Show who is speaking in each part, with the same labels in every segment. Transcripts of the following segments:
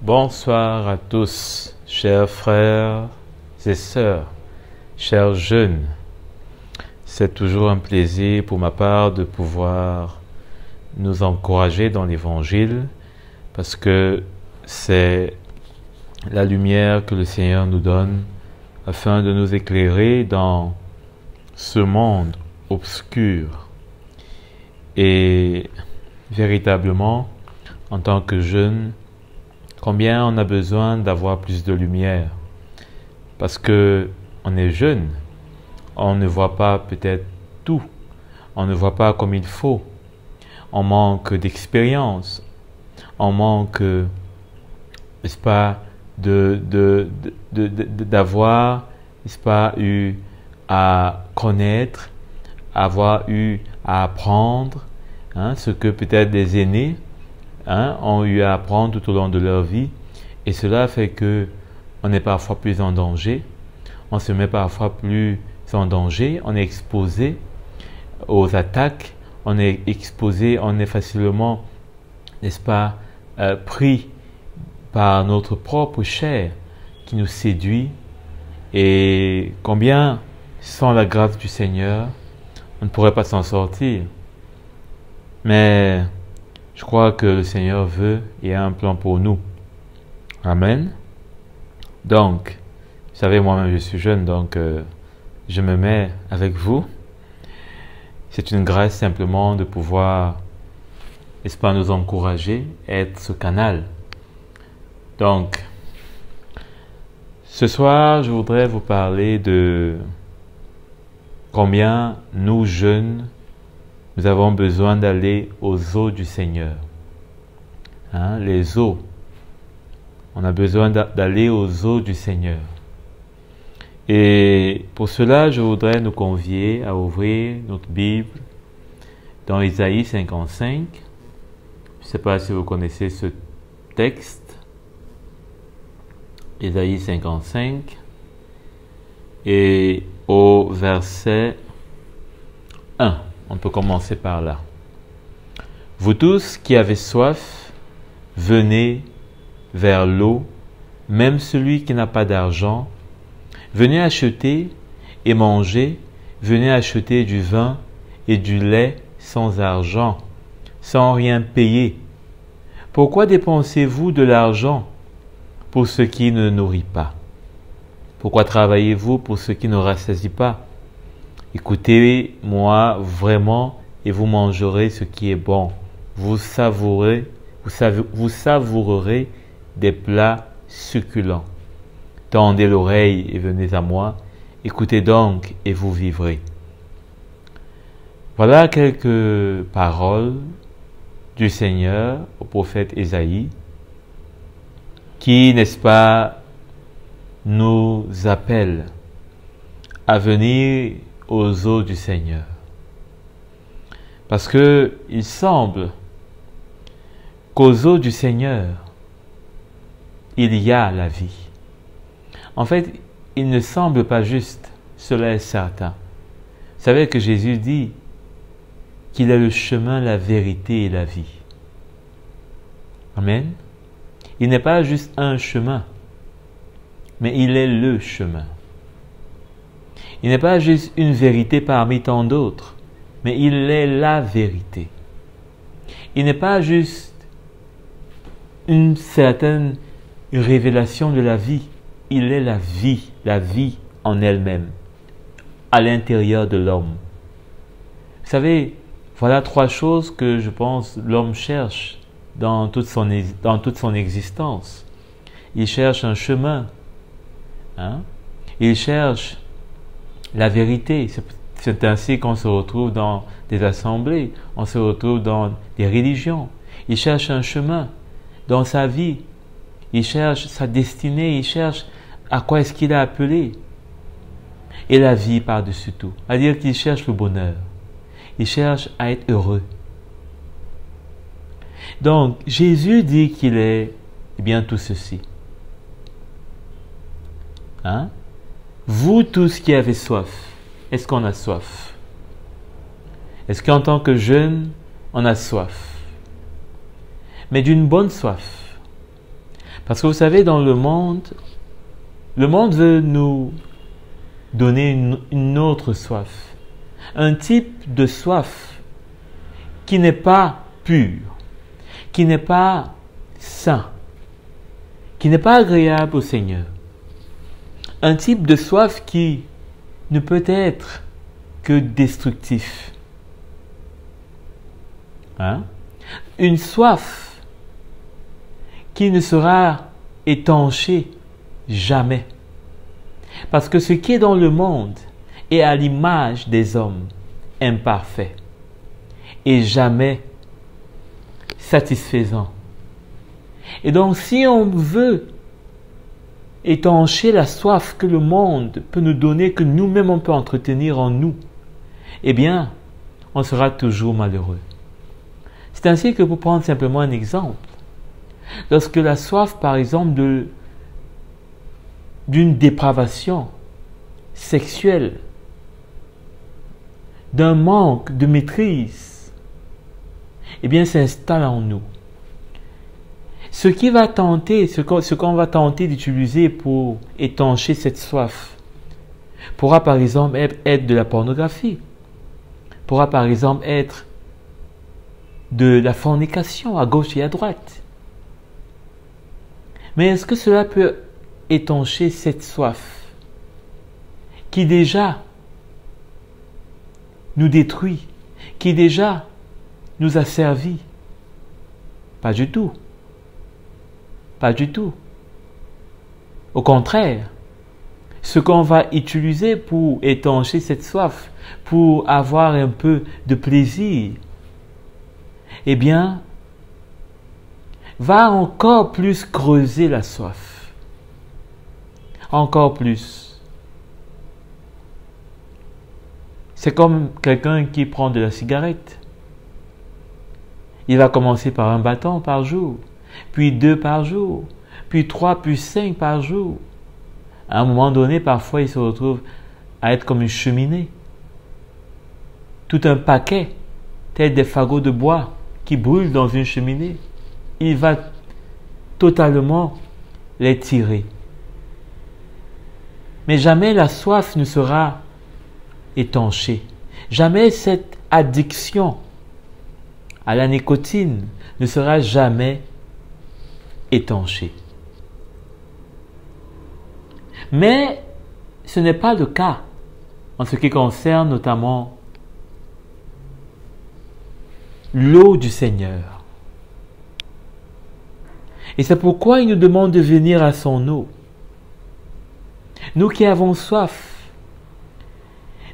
Speaker 1: Bonsoir à tous, chers frères et sœurs, chers jeunes. C'est toujours un plaisir pour ma part de pouvoir nous encourager dans l'Évangile parce que c'est la lumière que le Seigneur nous donne afin de nous éclairer dans ce monde obscur. Et véritablement, en tant que jeunes, combien on a besoin d'avoir plus de lumière parce que on est jeune, on ne voit pas peut-être tout, on ne voit pas comme il faut, on manque d'expérience, on manque, n'est-ce pas, d'avoir, n'est-ce pas, eu à connaître, avoir eu à apprendre, ce que peut-être des aînés ont eu à apprendre tout au long de leur vie, et cela fait que on est parfois plus en danger, on se met parfois plus en danger, on est exposé aux attaques, on est exposé, on est facilement, n'est-ce pas, pris par notre propre chair qui nous séduit, et combien, sans la grâce du Seigneur, on ne pourrait pas s'en sortir. Mais je crois que le Seigneur veut et a un plan pour nous. Amen. Donc, vous savez, moi-même je suis jeune, donc je me mets avec vous. C'est une grâce simplement de pouvoir, n'est-ce pas, nous encourager, être ce canal. Donc, ce soir, je voudrais vous parler de combien nous jeunes, nous avons besoin d'aller aux eaux du Seigneur. Les eaux. On a besoin d'aller aux eaux du Seigneur. Et pour cela, je voudrais nous convier à ouvrir notre Bible dans Isaïe 55. Je ne sais pas si vous connaissez ce texte. Isaïe 55. Et au verset 1. On peut commencer par là. Vous tous qui avez soif, venez vers l'eau, même celui qui n'a pas d'argent. Venez acheter et manger, venez acheter du vin et du lait sans argent, sans rien payer. Pourquoi dépensez-vous de l'argent pour ce qui ne nourrit pas? Pourquoi travaillez-vous pour ce qui ne rassasie pas? Écoutez-moi vraiment et vous mangerez ce qui est bon. Vous savourerez des plats succulents. Tendez l'oreille et venez à moi. Écoutez donc et vous vivrez. Voilà quelques paroles du Seigneur au prophète Isaïe qui, n'est-ce pas, nous appelle à venir aux eaux du Seigneur. Parce que il semble qu'aux eaux du Seigneur, il y a la vie. En fait, il ne semble pas juste, cela est certain. Vous savez que Jésus dit qu'il est le chemin, la vérité et la vie. Amen. Il n'est pas juste un chemin, mais il est le chemin. Il n'est pas juste une vérité parmi tant d'autres, mais il est la vérité. Il n'est pas juste une certaine révélation de la vie, il est la vie en elle-même, à l'intérieur de l'homme. Vous savez, voilà trois choses que je pense l'homme cherche dans toute son existence. Il cherche un chemin, il cherche la vérité. C'est ainsi qu'on se retrouve dans des assemblées, on se retrouve dans des religions. Il cherche un chemin dans sa vie, il cherche sa destinée, il cherche à quoi est-ce qu'il est appelé. Et la vie par-dessus tout, c'est-à-dire qu'il cherche le bonheur, il cherche à être heureux. Donc Jésus dit qu'il est bien tout ceci. Vous tous qui avez soif, est-ce qu'on a soif? Est-ce qu'en tant que jeune, on a soif? Mais d'une bonne soif. Parce que vous savez, dans le monde veut nous donner une autre soif. Un type de soif qui n'est pas pur, qui n'est pas sain, qui n'est pas agréable au Seigneur. Un type de soif qui ne peut être que destructif. Une soif qui ne sera étanchée jamais. Parce que ce qui est dans le monde est à l'image des hommes imparfaits et jamais satisfaisant. Et donc, si on veut étancher la soif que le monde peut nous donner, que nous-mêmes on peut entretenir en nous, eh bien, on sera toujours malheureux. C'est ainsi que, pour prendre simplement un exemple, lorsque la soif, par exemple, d'une dépravation sexuelle, d'un manque de maîtrise, eh bien, s'installe en nous. Ce qu'on va tenter d'utiliser pour étancher cette soif pourra par exemple être de la pornographie, pourra par exemple être de la fornication à gauche et à droite. Mais est-ce que cela peut étancher cette soif qui déjà nous détruit, qui déjà nous a servi? Pas du tout. Pas du tout. Au contraire, ce qu'on va utiliser pour étancher cette soif, pour avoir un peu de plaisir, eh bien, va encore plus creuser la soif. Encore plus. C'est comme quelqu'un qui prend de la cigarette. Il va commencer par un bâton par jour, puis 2 par jour, puis 3, puis 5 par jour. À un moment donné, parfois, il se retrouve à être comme une cheminée. Tout un paquet, tel des fagots de bois qui brûlent dans une cheminée. Il va totalement les tirer. Mais jamais la soif ne sera étanchée. Jamais cette addiction à la nicotine ne sera jamais étanchée. Mais ce n'est pas le cas en ce qui concerne notamment l'eau du Seigneur. Et c'est pourquoi il nous demande de venir à son eau. Nous qui avons soif,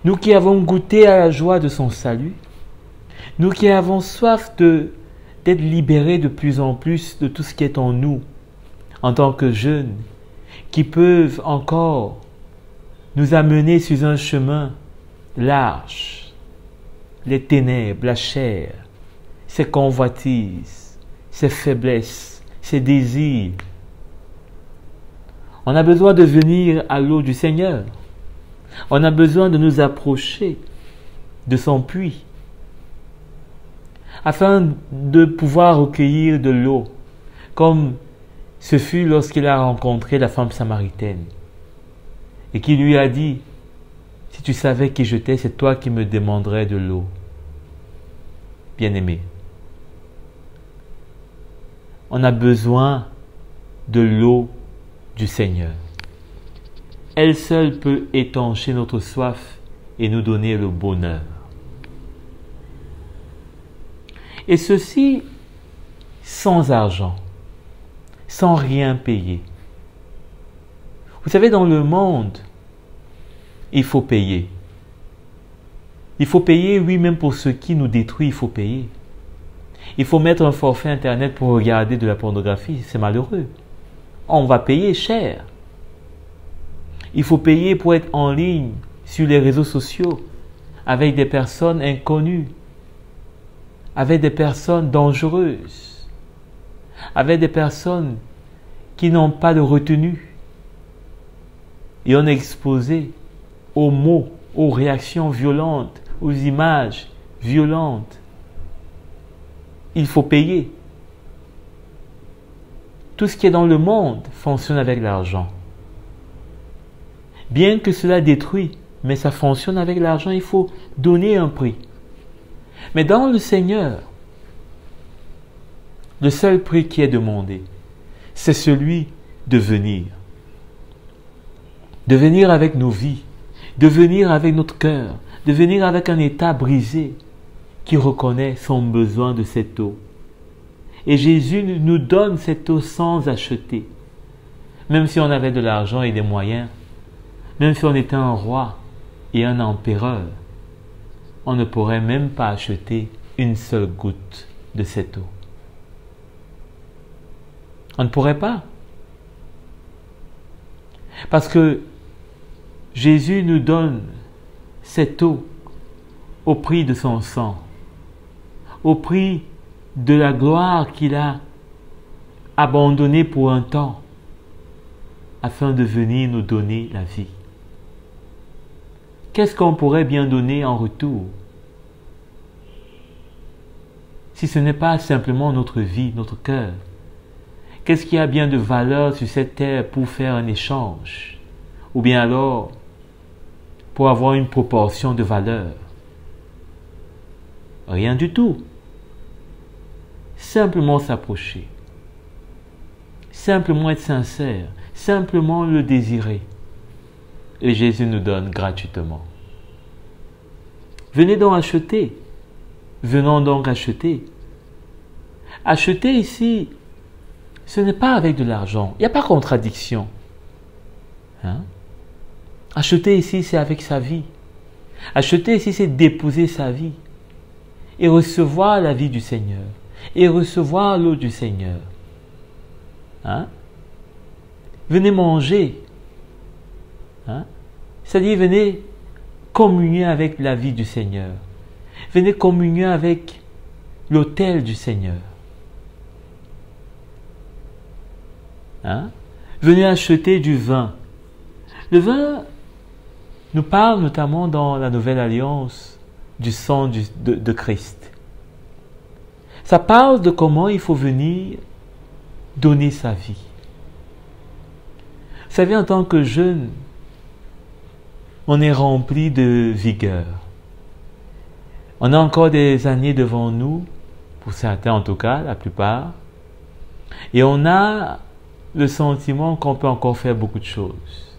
Speaker 1: nous qui avons goûté à la joie de son salut, nous qui avons soif d'être libérés de plus en plus de tout ce qui est en nous, en tant que jeunes, qui peuvent encore nous amener sur un chemin large, les ténèbres, la chair, ses convoitises, ses faiblesses, ses désirs. On a besoin de venir à l'eau du Seigneur. On a besoin de nous approcher de son puits afin de pouvoir recueillir de l'eau, comme ce fut lorsqu'il a rencontré la femme samaritaine et qui lui a dit: si tu savais qui j'étais, c'est toi qui me demanderais de l'eau. Bien-aimé, on a besoin de l'eau du Seigneur. Elle seule peut étancher notre soif et nous donner le bonheur. Et ceci sans argent, sans rien payer. Vous savez, dans le monde, il faut payer. Il faut payer, oui, même pour ce qui nous détruit, il faut payer. Il faut mettre un forfait Internet pour regarder de la pornographie, c'est malheureux. On va payer cher. Il faut payer pour être en ligne sur les réseaux sociaux avec des personnes inconnues, avec des personnes dangereuses, avec des personnes qui n'ont pas de retenue. Et on est exposé aux mots, aux réactions violentes, aux images violentes. Il faut payer. tout ce qui est dans le monde fonctionne avec l'argent. Bien que cela détruit, mais ça fonctionne avec l'argent, il faut donner un prix. Mais dans le Seigneur, le seul prix qui est demandé, c'est celui de venir. De venir avec nos vies, de venir avec notre cœur, de venir avec un état brisé qui reconnaît son besoin de cette eau. Et Jésus nous donne cette eau sans acheter. Même si on avait de l'argent et des moyens, même si on était un roi et un empereur, on ne pourrait même pas acheter une seule goutte de cette eau. On ne pourrait pas. Parce que Jésus nous donne cette eau au prix de son sang, au prix de la gloire qu'il a abandonnée pour un temps, afin de venir nous donner la vie. Qu'est-ce qu'on pourrait bien donner en retour, si ce n'est pas simplement notre vie, notre cœur? Qu'est-ce qu'il y a bien de valeur sur cette terre pour faire un échange? Ou bien alors, pour avoir une proportion de valeur? Rien du tout. Simplement s'approcher. Simplement être sincère. Simplement le désirer. Et Jésus nous donne gratuitement. Venez donc acheter. Venons donc acheter. Acheter ici, ce n'est pas avec de l'argent. Il n'y a pas de contradiction. Acheter ici, c'est avec sa vie. Acheter ici, c'est déposer sa vie. Et recevoir la vie du Seigneur. Et recevoir l'eau du Seigneur. Venez manger. C'est-à-dire, venez communier avec la vie du Seigneur. Venez communier avec l'autel du Seigneur. Venez acheter du vin. Le vin nous parle notamment dans la Nouvelle Alliance du sang de Christ. Ça parle de comment il faut venir donner sa vie. Vous savez, en tant que jeune, on est rempli de vigueur. On a encore des années devant nous, pour certains en tout cas, la plupart, et on a le sentiment qu'on peut encore faire beaucoup de choses.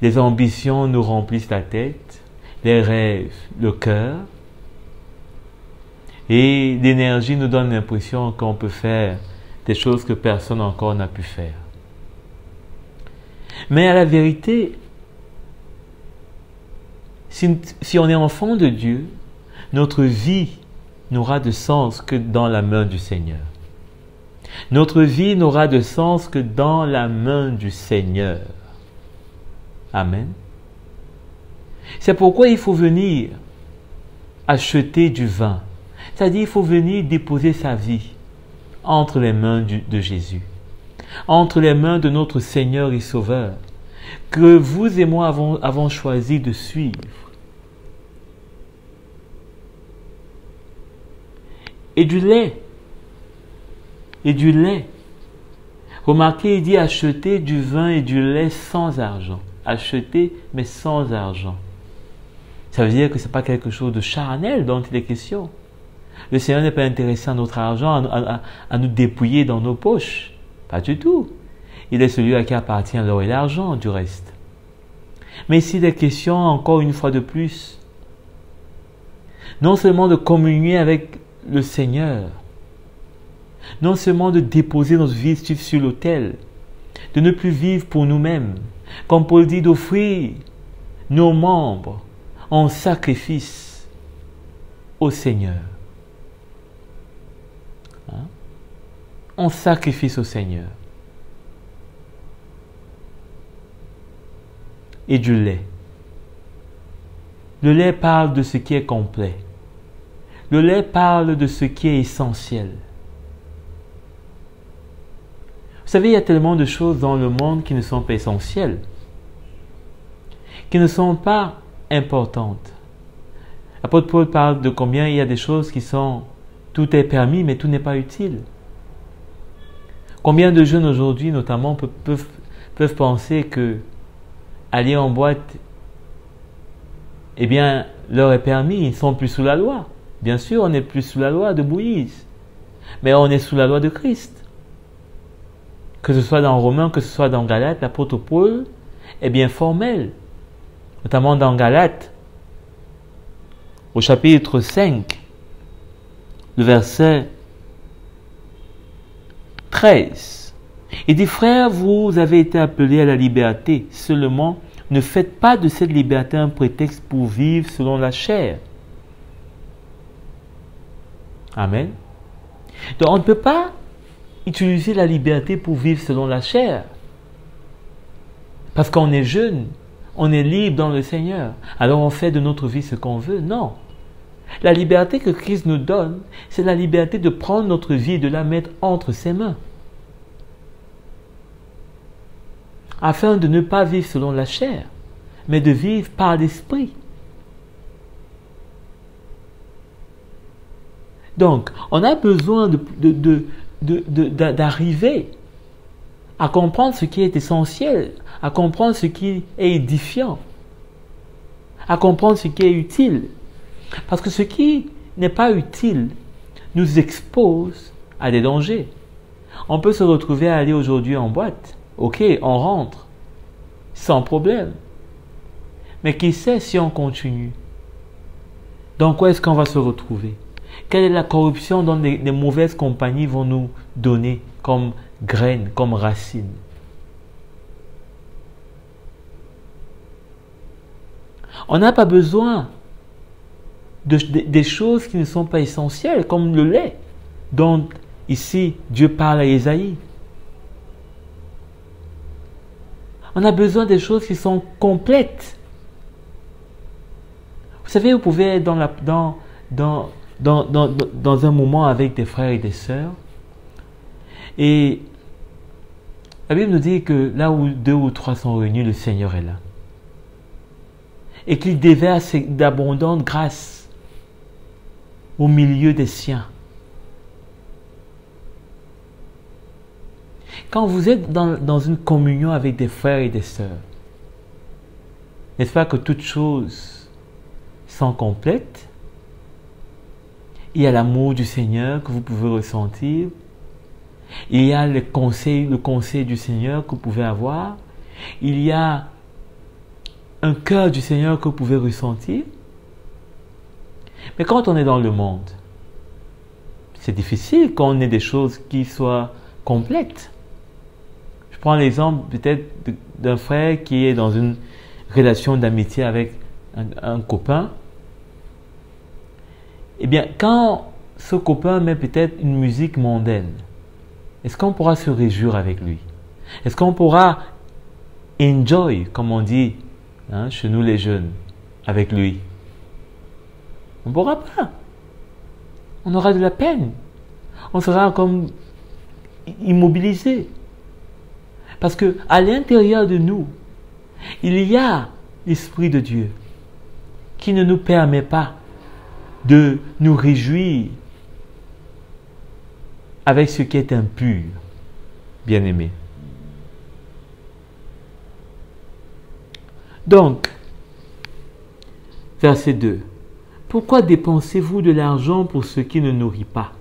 Speaker 1: Les ambitions nous remplissent la tête, les rêves, le cœur, et l'énergie nous donne l'impression qu'on peut faire des choses que personne encore n'a pu faire. Mais à la vérité, si on est enfant de Dieu, notre vie n'aura de sens que dans la main du Seigneur. Notre vie n'aura de sens que dans la main du Seigneur. Amen. C'est pourquoi il faut venir acheter du vin. C'est-à-dire il faut venir déposer sa vie entre les mains de Jésus. Entre les mains de notre Seigneur et Sauveur, que vous et moi avons choisi de suivre. Et du lait. Et du lait. Remarquez, il dit acheter du vin et du lait sans argent. Acheter, mais sans argent. Ça veut dire que ce n'est pas quelque chose de charnel dont il est question. Le Seigneur n'est pas intéressé à notre argent, à nous dépouiller dans nos poches. Pas du tout. Il est celui à qui appartient l'or et l'argent, du reste. Mais ici, il est question, encore une fois de plus, non seulement de communier avec le Seigneur, non seulement de déposer notre vie sur l'autel, de ne plus vivre pour nous-mêmes, comme Paul dit, d'offrir nos membres en sacrifice au Seigneur. En sacrifice au Seigneur. Et du lait. Le lait parle de ce qui est complet. Le lait parle de ce qui est essentiel. Vous savez, il y a tellement de choses dans le monde qui ne sont pas essentielles, qui ne sont pas importantes. L'apôtre Paul parle de combien il y a des choses qui sont, tout est permis, mais tout n'est pas utile. Combien de jeunes aujourd'hui, notamment, peuvent penser que aller en boîte, eh bien, leur est permis, ils ne sont plus sous la loi. Bien sûr, on n'est plus sous la loi de Moïse, mais on est sous la loi de Christ. Que ce soit dans Romains, que ce soit dans Galates, l'apôtre Paul est bien formel, notamment dans Galates, au chapitre 5, le verset 13. Il dit, frères, vous avez été appelés à la liberté, seulement ne faites pas de cette liberté un prétexte pour vivre selon la chair. Amen. Donc on ne peut pas utiliser la liberté pour vivre selon la chair. Parce qu'on est jeune, on est libre dans le Seigneur. Alors on fait de notre vie ce qu'on veut. Non. La liberté que Christ nous donne, c'est la liberté de prendre notre vie et de la mettre entre ses mains. Afin de ne pas vivre selon la chair, mais de vivre par l'esprit. Donc, on a besoin d'arriver à comprendre ce qui est essentiel, à comprendre ce qui est édifiant, à comprendre ce qui est utile. Parce que ce qui n'est pas utile nous expose à des dangers. On peut se retrouver à aller aujourd'hui en boîte. Ok, on rentre, sans problème. Mais qui sait si on continue? Dans quoi est-ce qu'on va se retrouver? Quelle est la corruption dont les mauvaises compagnies vont nous donner comme graines, comme racines? On n'a pas besoin des choses qui ne sont pas essentielles, comme le lait, dont ici Dieu parle à Ésaïe. On a besoin des choses qui sont complètes. Vous savez, vous pouvez être dans un moment avec des frères et des sœurs. Et la Bible nous dit que là où 2 ou 3 sont réunis, le Seigneur est là. Et qu'il déverse d'abondantes grâces au milieu des siens. Quand vous êtes dans une communion avec des frères et des sœurs, n'est-ce pas que toutes choses sont complètes? Il y a l'amour du Seigneur que vous pouvez ressentir. Il y a le conseil du Seigneur que vous pouvez avoir. Il y a un cœur du Seigneur que vous pouvez ressentir. Mais quand on est dans le monde, c'est difficile qu'on ait des choses qui soient complètes. Je prends l'exemple peut-être d'un frère qui est dans une relation d'amitié avec un copain. Eh bien, quand ce copain met peut-être une musique mondaine, est-ce qu'on pourra se réjouir avec lui? Est-ce qu'on pourra enjoy, comme on dit chez nous les jeunes, avec lui? On ne pourra pas. On aura de la peine. On sera comme immobilisé. Parce que à l'intérieur de nous, il y a l'Esprit de Dieu qui ne nous permet pas de nous réjouir avec ce qui est impur, bien-aimé. Donc, verset 2. Pourquoi dépensez-vous de l'argent pour ce qui ne nourrit pas?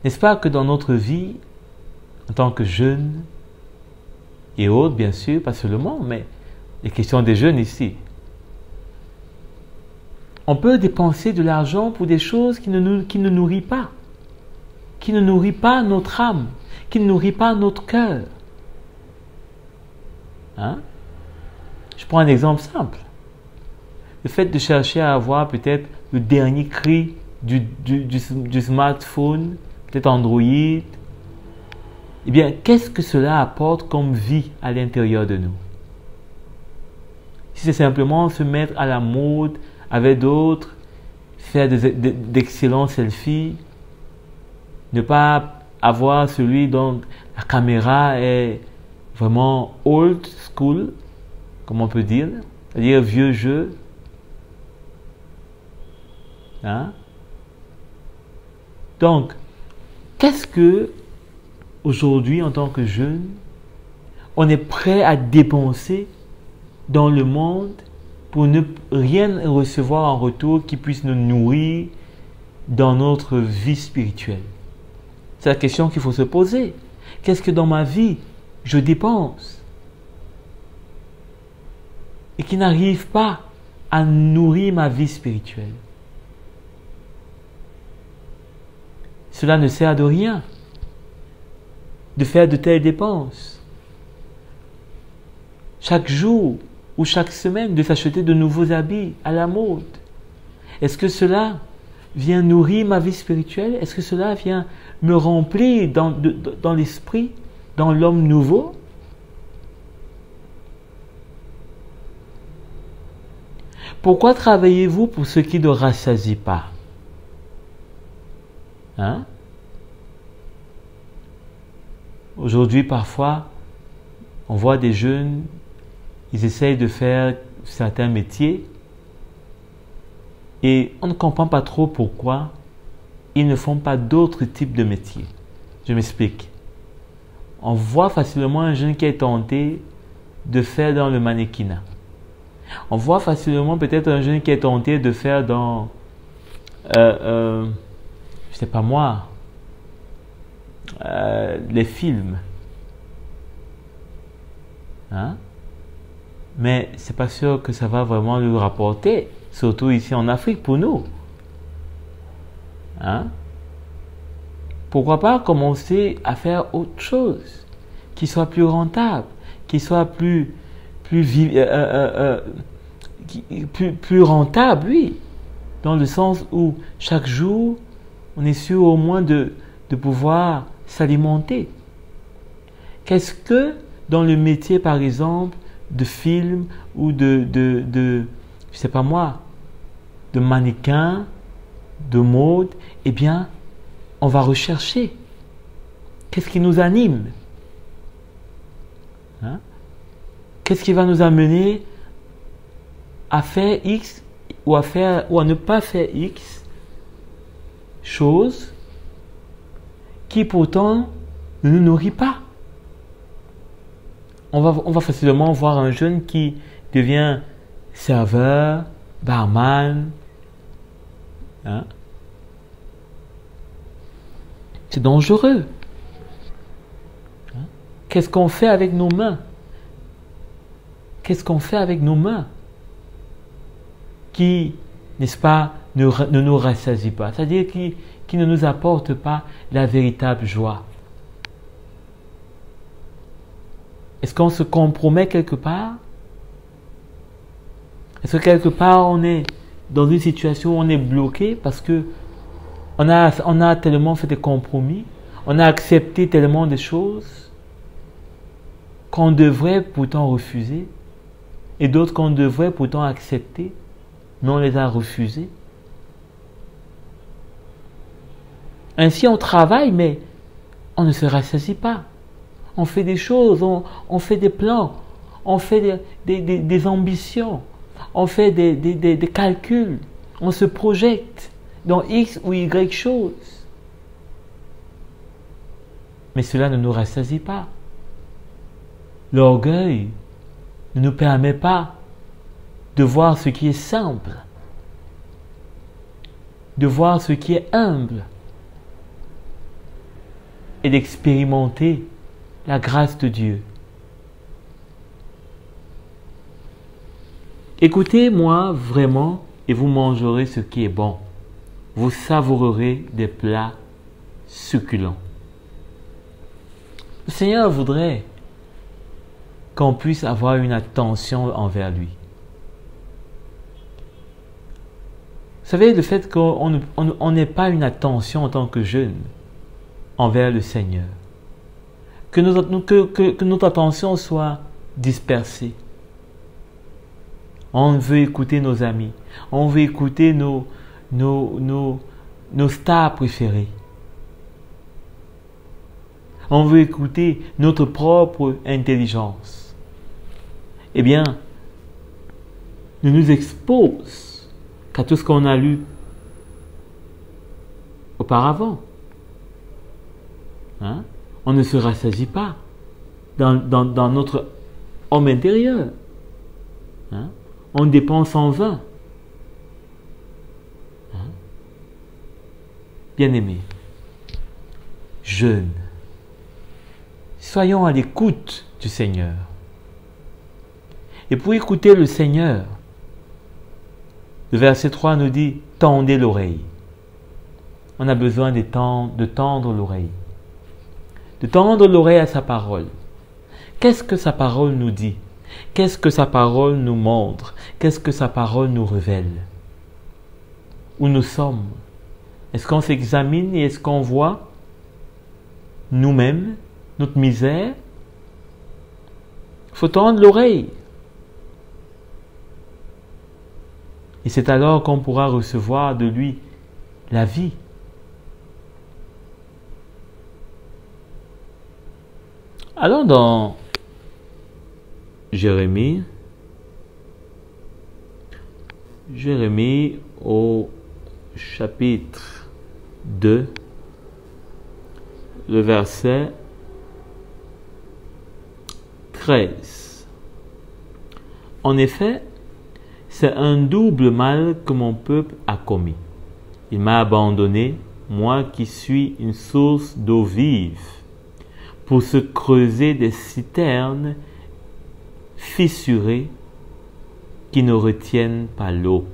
Speaker 1: N'est-ce pas que dans notre vie, en tant que jeunes et autres, bien sûr, pas seulement, mais les questions des jeunes ici, on peut dépenser de l'argent pour des choses qui ne nourrissent pas, qui ne nourrissent pas notre âme, qui ne nourrissent pas notre cœur. Je prends un exemple simple. Le fait de chercher à avoir peut-être le dernier cri du smartphone, peut-être Android, eh bien, qu'est-ce que cela apporte comme vie à l'intérieur de nous? Si c'est simplement se mettre à la mode avec d'autres, faire d'excellents selfies, ne pas avoir celui dont la caméra est vraiment old school, comme on peut dire, c'est-à-dire vieux jeu. Donc, qu'est-ce que, aujourd'hui, en tant que jeune, on est prêt à dépenser dans le monde pour ne rien recevoir en retour qui puisse nous nourrir dans notre vie spirituelle? C'est la question qu'il faut se poser. Qu'est-ce que dans ma vie, je dépense et qui n'arrive pas à nourrir ma vie spirituelle? Cela ne sert de rien de faire de telles dépenses. Chaque jour ou chaque semaine, de s'acheter de nouveaux habits à la mode. Est-ce que cela vient nourrir ma vie spirituelle? Est-ce que cela vient me remplir dans l'esprit, dans l'homme nouveau? Pourquoi travaillez-vous pour ce qui ne rassasie pas? Hein? Aujourd'hui, parfois, on voit des jeunes, ils essayent de faire certains métiers et on ne comprend pas trop pourquoi ils ne font pas d'autres types de métiers. Je m'explique. On voit facilement un jeune qui est tenté de faire dans le mannequinat. On voit facilement peut-être un jeune qui est tenté de faire dans, je sais pas moi, les films. Hein? Mais c'est pas sûr que ça va vraiment lui rapporter, surtout ici en Afrique pour nous. Hein? Pourquoi pas commencer à faire autre chose qui soit plus rentable, qui soit plus rentable, oui, dans le sens où chaque jour on est sûr au moins de pouvoir s'alimenter. Qu'est-ce que dans le métier par exemple de film ou je sais pas moi, de mannequin, de mode, eh bien, on va rechercher. Qu'est-ce qui nous anime? Hein? Qu'est-ce qui va nous amener à faire X ou à ne pas faire X chose qui pourtant ne nous nourrit pas? On va facilement voir un jeune qui devient serveur, barman. Hein? C'est dangereux. Hein? Qu'est-ce qu'on fait avec nos mains? Qu'est-ce qu'on fait avec nos mains qui, n'est-ce pas, ne nous rassasie pas? C'est-à-dire qui ne nous apporte pas la véritable joie. Est-ce qu'on se compromet quelque part? Est-ce que quelque part on est dans une situation où on est bloqué parce que on a tellement fait des compromis, on a accepté tellement de choses qu'on devrait pourtant refuser et d'autres qu'on devrait pourtant accepter, mais on les a refusées. Ainsi on travaille mais on ne se rassasie pas. On fait des choses, on fait des plans, on fait des ambitions, on fait des calculs, on se projette dans X ou Y choses. Mais cela ne nous rassasie pas. L'orgueil ne nous permet pas de voir ce qui est simple, de voir ce qui est humble et d'expérimenter la grâce de Dieu. Écoutez-moi vraiment et vous mangerez ce qui est bon. Vous savourerez des plats succulents. Le Seigneur voudrait qu'on puisse avoir une attention envers lui. Vous savez, le fait qu'on n'ait pas une attention en tant que jeune envers le Seigneur, que notre attention soit dispersée. On veut écouter nos amis, on veut écouter nos stars préférées. On veut écouter notre propre intelligence. Eh bien, ne nous expose qu'à tout ce qu'on a lu auparavant. Hein? On ne se rassasie pas dans notre homme intérieur. Hein? On dépense en vain. Hein? Bien-aimés, jeunes, soyons à l'écoute du Seigneur. Et pour écouter le Seigneur, le verset 3 nous dit « Tendez l'oreille ». On a besoin de tendre l'oreille. De tendre l'oreille à sa parole. Qu'est-ce que sa parole nous dit? Qu'est-ce que sa parole nous montre? Qu'est-ce que sa parole nous révèle? Où nous sommes? Est-ce qu'on s'examine et est-ce qu'on voit nous-mêmes, notre misère? Il faut tendre l'oreille. Et c'est alors qu'on pourra recevoir de lui la vie. Allons dans Jérémie au chapitre 2, le verset 13. En effet, c'est un double mal que mon peuple a commis. Il m'a abandonné, moi qui suis une source d'eau vive, pour se creuser des citernes fissurées qui ne retiennent pas l'eau.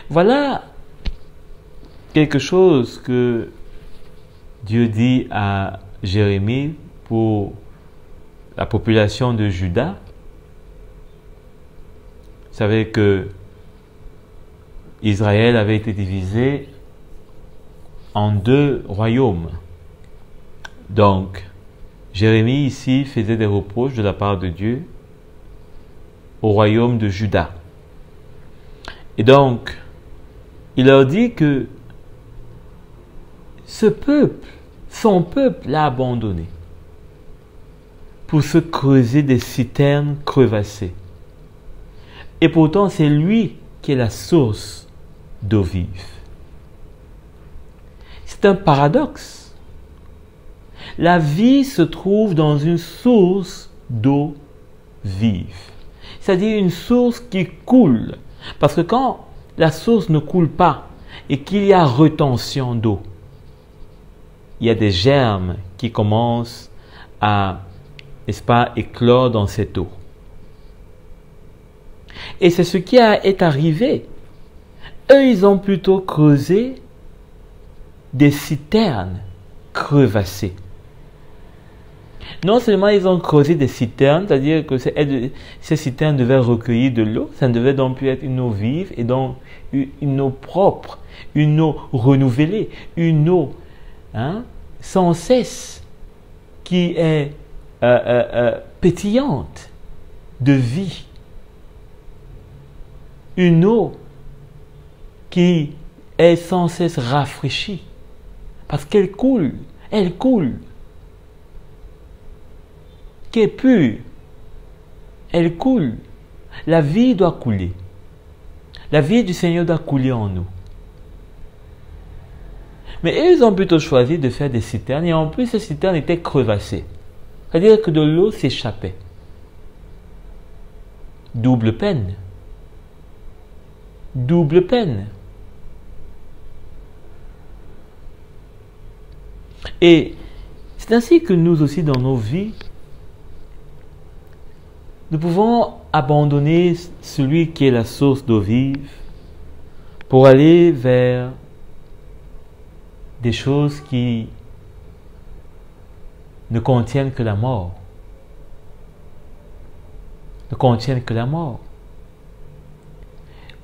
Speaker 1: Voilà quelque chose que Dieu dit à Jérémie pour la population de Juda. Vous savez que Israël avait été divisé en 2 royaumes. Donc, Jérémie ici faisait des reproches de la part de Dieu au royaume de Juda. Et donc, il leur dit que ce peuple, son peuple l'a abandonné pour se creuser des citernes crevassées. Et pourtant, c'est lui qui est la source d'eau vive. C'est un paradoxe. La vie se trouve dans une source d'eau vive. C'est-à-dire une source qui coule. Parce que quand la source ne coule pas et qu'il y a rétention d'eau, il y a des germes qui commencent à, n'est-ce pas, éclore dans cette eau. Et c'est ce qui est arrivé. Eux, ils ont plutôt creusé des citernes crevassées. Non seulement ils ont creusé des citernes, c'est-à-dire que ces citernes devaient recueillir de l'eau, ça ne devait donc plus être une eau vive, et donc une eau propre, une eau renouvelée, une eau sans cesse qui est pétillante de vie. Une eau qui est sans cesse rafraîchie. Parce qu'elle coule, qui est pure, elle coule. La vie doit couler. La vie du Seigneur doit couler en nous. Mais ils ont plutôt choisi de faire des citernes, et en plus ces citernes étaient crevassées. C'est-à-dire que de l'eau s'échappait. Double peine. Double peine. Et c'est ainsi que nous aussi dans nos vies, nous pouvons abandonner celui qui est la source d'eau vive pour aller vers des choses qui ne contiennent que la mort. Ne contiennent que la mort.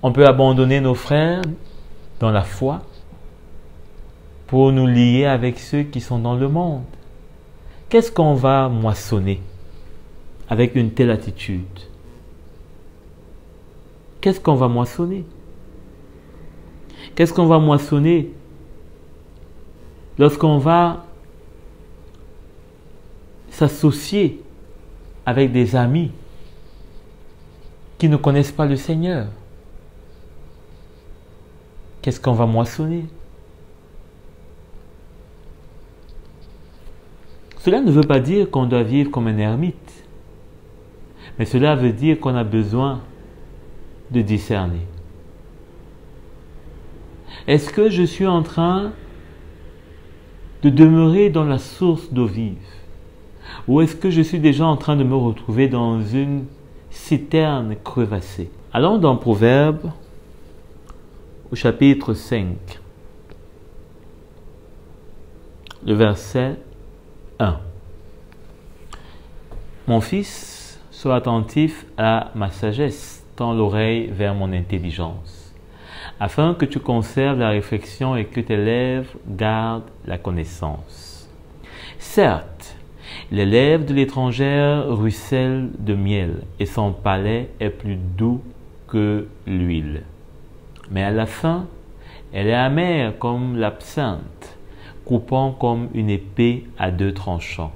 Speaker 1: On peut abandonner nos frères dans la foi pour nous lier avec ceux qui sont dans le monde. Qu'est-ce qu'on va moissonner avec une telle attitude? Qu'est-ce qu'on va moissonner? Qu'est-ce qu'on va moissonner lorsqu'on va s'associer avec des amis qui ne connaissent pas le Seigneur? Qu'est-ce qu'on va moissonner? Cela ne veut pas dire qu'on doit vivre comme un ermite, mais cela veut dire qu'on a besoin de discerner. Est-ce que je suis en train de demeurer dans la source d'eau vive? Ou est-ce que je suis déjà en train de me retrouver dans une citerne crevassée? Allons dans Proverbes au chapitre 5, le verset 1. Mon fils, sois attentif à ma sagesse, tends l'oreille vers mon intelligence, afin que tu conserves la réflexion et que tes lèvres gardent la connaissance. Certes, les lèvres de l'étrangère ruissellent de miel, et son palais est plus doux que l'huile. Mais à la fin, elle est amère comme l'absinthe, coupant comme une épée à deux tranchants.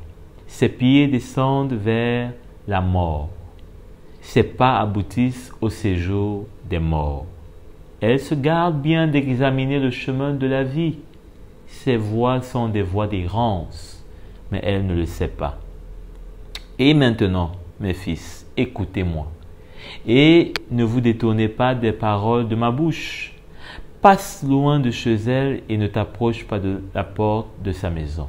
Speaker 1: Ses pieds descendent vers la mort. Ses pas aboutissent au séjour des morts. Elle se garde bien d'examiner le chemin de la vie. Ses voies sont des voies d'errance, mais elle ne le sait pas. Et maintenant, mes fils, écoutez-moi, et ne vous détournez pas des paroles de ma bouche. Passe loin de chez elle et ne t'approche pas de la porte de sa maison.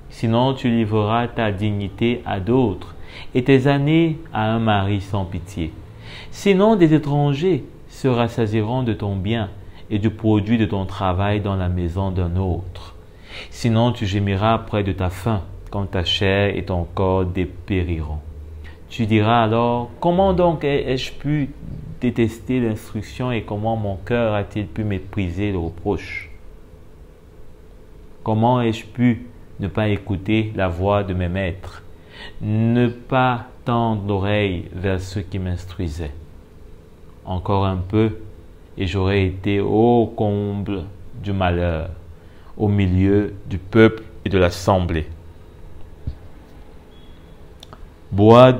Speaker 1: Sinon, tu livreras ta dignité à d'autres et tes années à un mari sans pitié. Sinon, des étrangers se rassasieront de ton bien et du produit de ton travail dans la maison d'un autre. Sinon, tu gémiras près de ta faim quand ta chair et ton corps dépériront. Tu diras alors, comment donc ai-je pu détester l'instruction et comment mon cœur a-t-il pu mépriser le reproche? Comment ai-je pu ne pas écouter la voix de mes maîtres, ne pas tendre l'oreille vers ceux qui m'instruisaient? Encore un peu et j'aurais été au comble du malheur, au milieu du peuple et de l'assemblée. Bois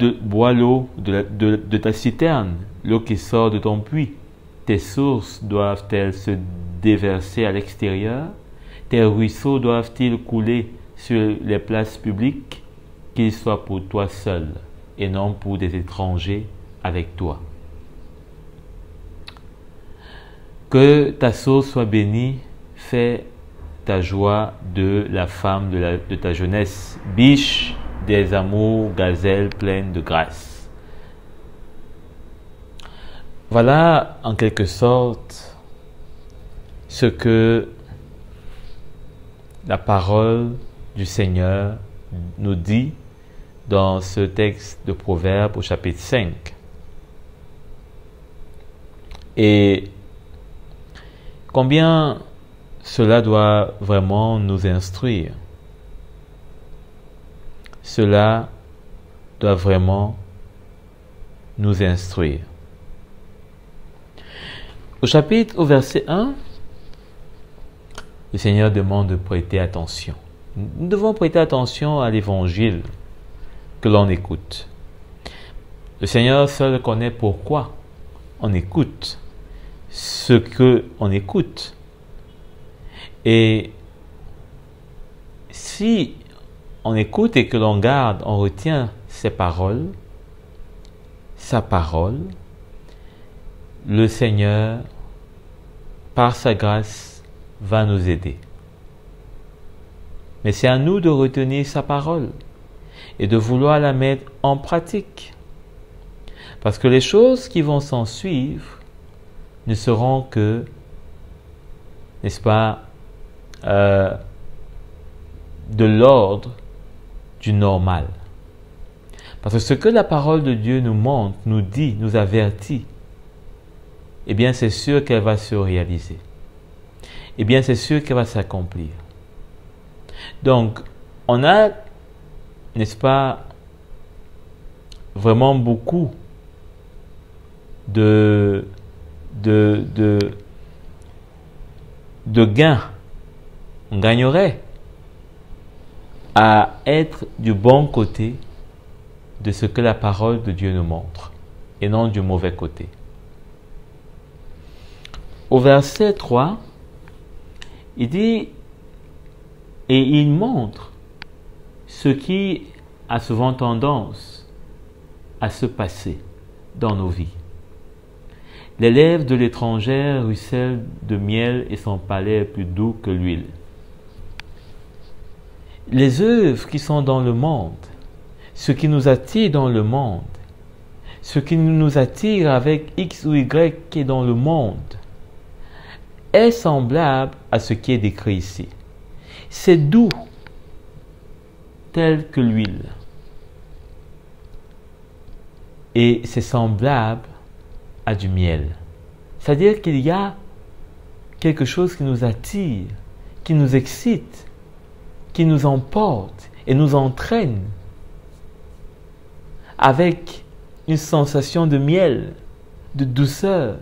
Speaker 1: l'eau de ta citerne, l'eau qui sort de ton puits. Tes sources doivent-elles se déverser à l'extérieur? Tes ruisseaux doivent-ils couler sur les places publiques? Qu'ils soient pour toi seul et non pour des étrangers avec toi. Que ta source soit bénie, fais ta joie de la femme de ta jeunesse, biche des amours, gazelles pleines de grâce. Voilà en quelque sorte ce que la parole du Seigneur nous dit dans ce texte de Proverbes au chapitre 5. Et combien cela doit vraiment nous instruire. Cela doit vraiment nous instruire. Au verset 1, le Seigneur demande de prêter attention. Nous devons prêter attention à l'évangile que l'on écoute. Le Seigneur seul connaît pourquoi on écoute ce que on écoute. Et si on écoute et que l'on garde, on retient ses paroles, sa parole, le Seigneur, par sa grâce, va nous aider. Mais c'est à nous de retenir sa parole et de vouloir la mettre en pratique. Parce que les choses qui vont s'en suivre ne seront que, n'est-ce pas, de l'ordre du normal. Parce que ce que la parole de Dieu nous montre, nous dit, nous avertit, eh bien c'est sûr qu'elle va se réaliser. Eh bien c'est sûr qu'elle va s'accomplir. Donc, on a, n'est-ce pas, vraiment beaucoup de gains. On gagnerait à être du bon côté de ce que la parole de Dieu nous montre et non du mauvais côté. Au verset 3, il dit, et il montre ce qui a souvent tendance à se passer dans nos vies. Les lèvres de l'étrangère ruissellent de miel et son palais est plus doux que l'huile. Les œuvres qui sont dans le monde, ce qui nous attire dans le monde, ce qui nous attire avec X ou Y qui est dans le monde, est semblable à ce qui est décrit ici. C'est doux, tel que l'huile. Et c'est semblable à du miel. C'est-à-dire qu'il y a quelque chose qui nous attire, qui nous excite, qui nous emporte et nous entraîne avec une sensation de miel, de douceur.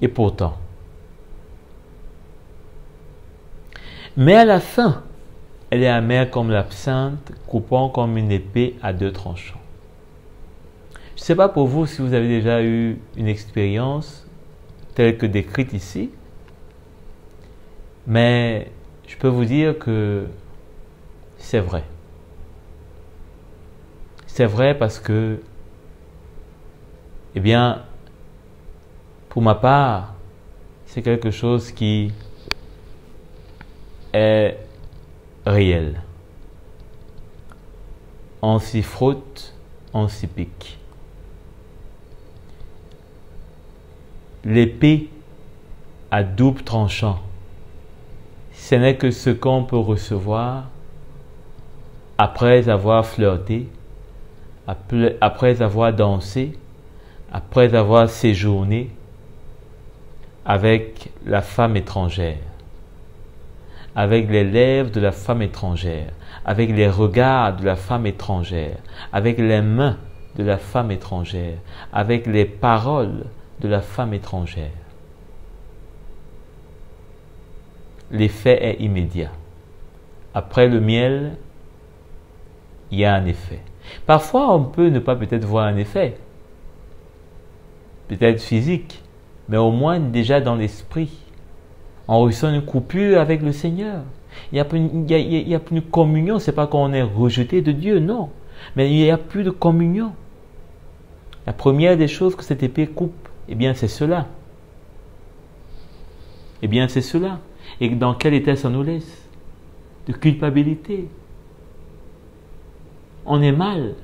Speaker 1: Et pourtant, mais à la fin, elle est amère comme l'absinthe, coupant comme une épée à deux tranchants. Je ne sais pas pour vous si vous avez déjà eu une expérience telle que décrite ici, mais je peux vous dire que c'est vrai. C'est vrai parce que, eh bien, pour ma part, c'est quelque chose qui est réel. On s'y frotte, on s'y pique. L'épée à double tranchant, ce n'est que ce qu'on peut recevoir après avoir flirté, après avoir dansé, après avoir séjourné avec la femme étrangère, avec les lèvres de la femme étrangère, avec les regards de la femme étrangère, avec les mains de la femme étrangère, avec les paroles de la femme étrangère. L'effet est immédiat. Après le miel, il y a un effet. Parfois, on peut ne pas peut-être voir un effet, peut-être physique, mais au moins déjà dans l'esprit. On ressent une coupure avec le Seigneur. Il n'y a plus de communion. Ce n'est pas qu'on est rejeté de Dieu, non. Mais il n'y a plus de communion. La première des choses que cette épée coupe, eh bien c'est cela. Eh bien c'est cela. Et dans quel état ça nous laisse? De culpabilité. On est mal.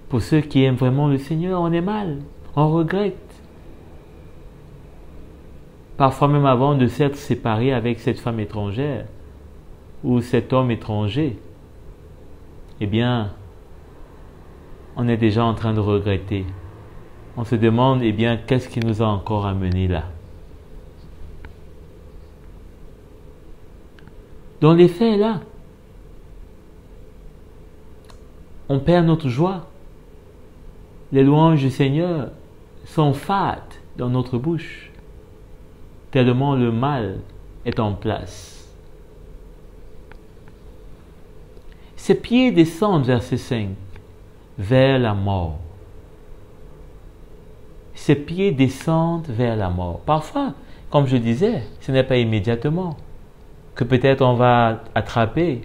Speaker 1: Pour ceux qui aiment vraiment le Seigneur, on est mal. On regrette. Parfois même avant de s'être séparé avec cette femme étrangère ou cet homme étranger, eh bien, on est déjà en train de regretter. On se demande, eh bien, qu'est-ce qui nous a encore amenés là? Dans les faits, là, on perd notre joie. Les louanges du Seigneur sont fades dans notre bouche, tellement le mal est en place. Ses pieds descendent, verset 5, vers la mort. Ses pieds descendent vers la mort. Parfois, comme je disais, ce n'est pas immédiatement que peut-être on va attraper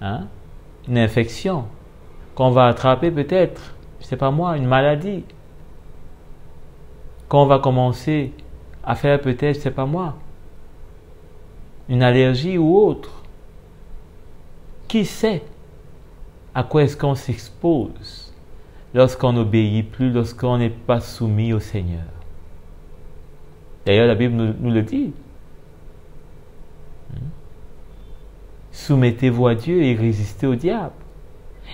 Speaker 1: une infection, qu'on va attraper peut-être, je ne sais pas moi, une maladie, qu'on va commencer à faire peut-être, je ne sais pas moi, une allergie ou autre. Qui sait à quoi est-ce qu'on s'expose lorsqu'on n'obéit plus, lorsqu'on n'est pas soumis au Seigneur? D'ailleurs, la Bible nous le dit. Soumettez-vous à Dieu et résistez au diable.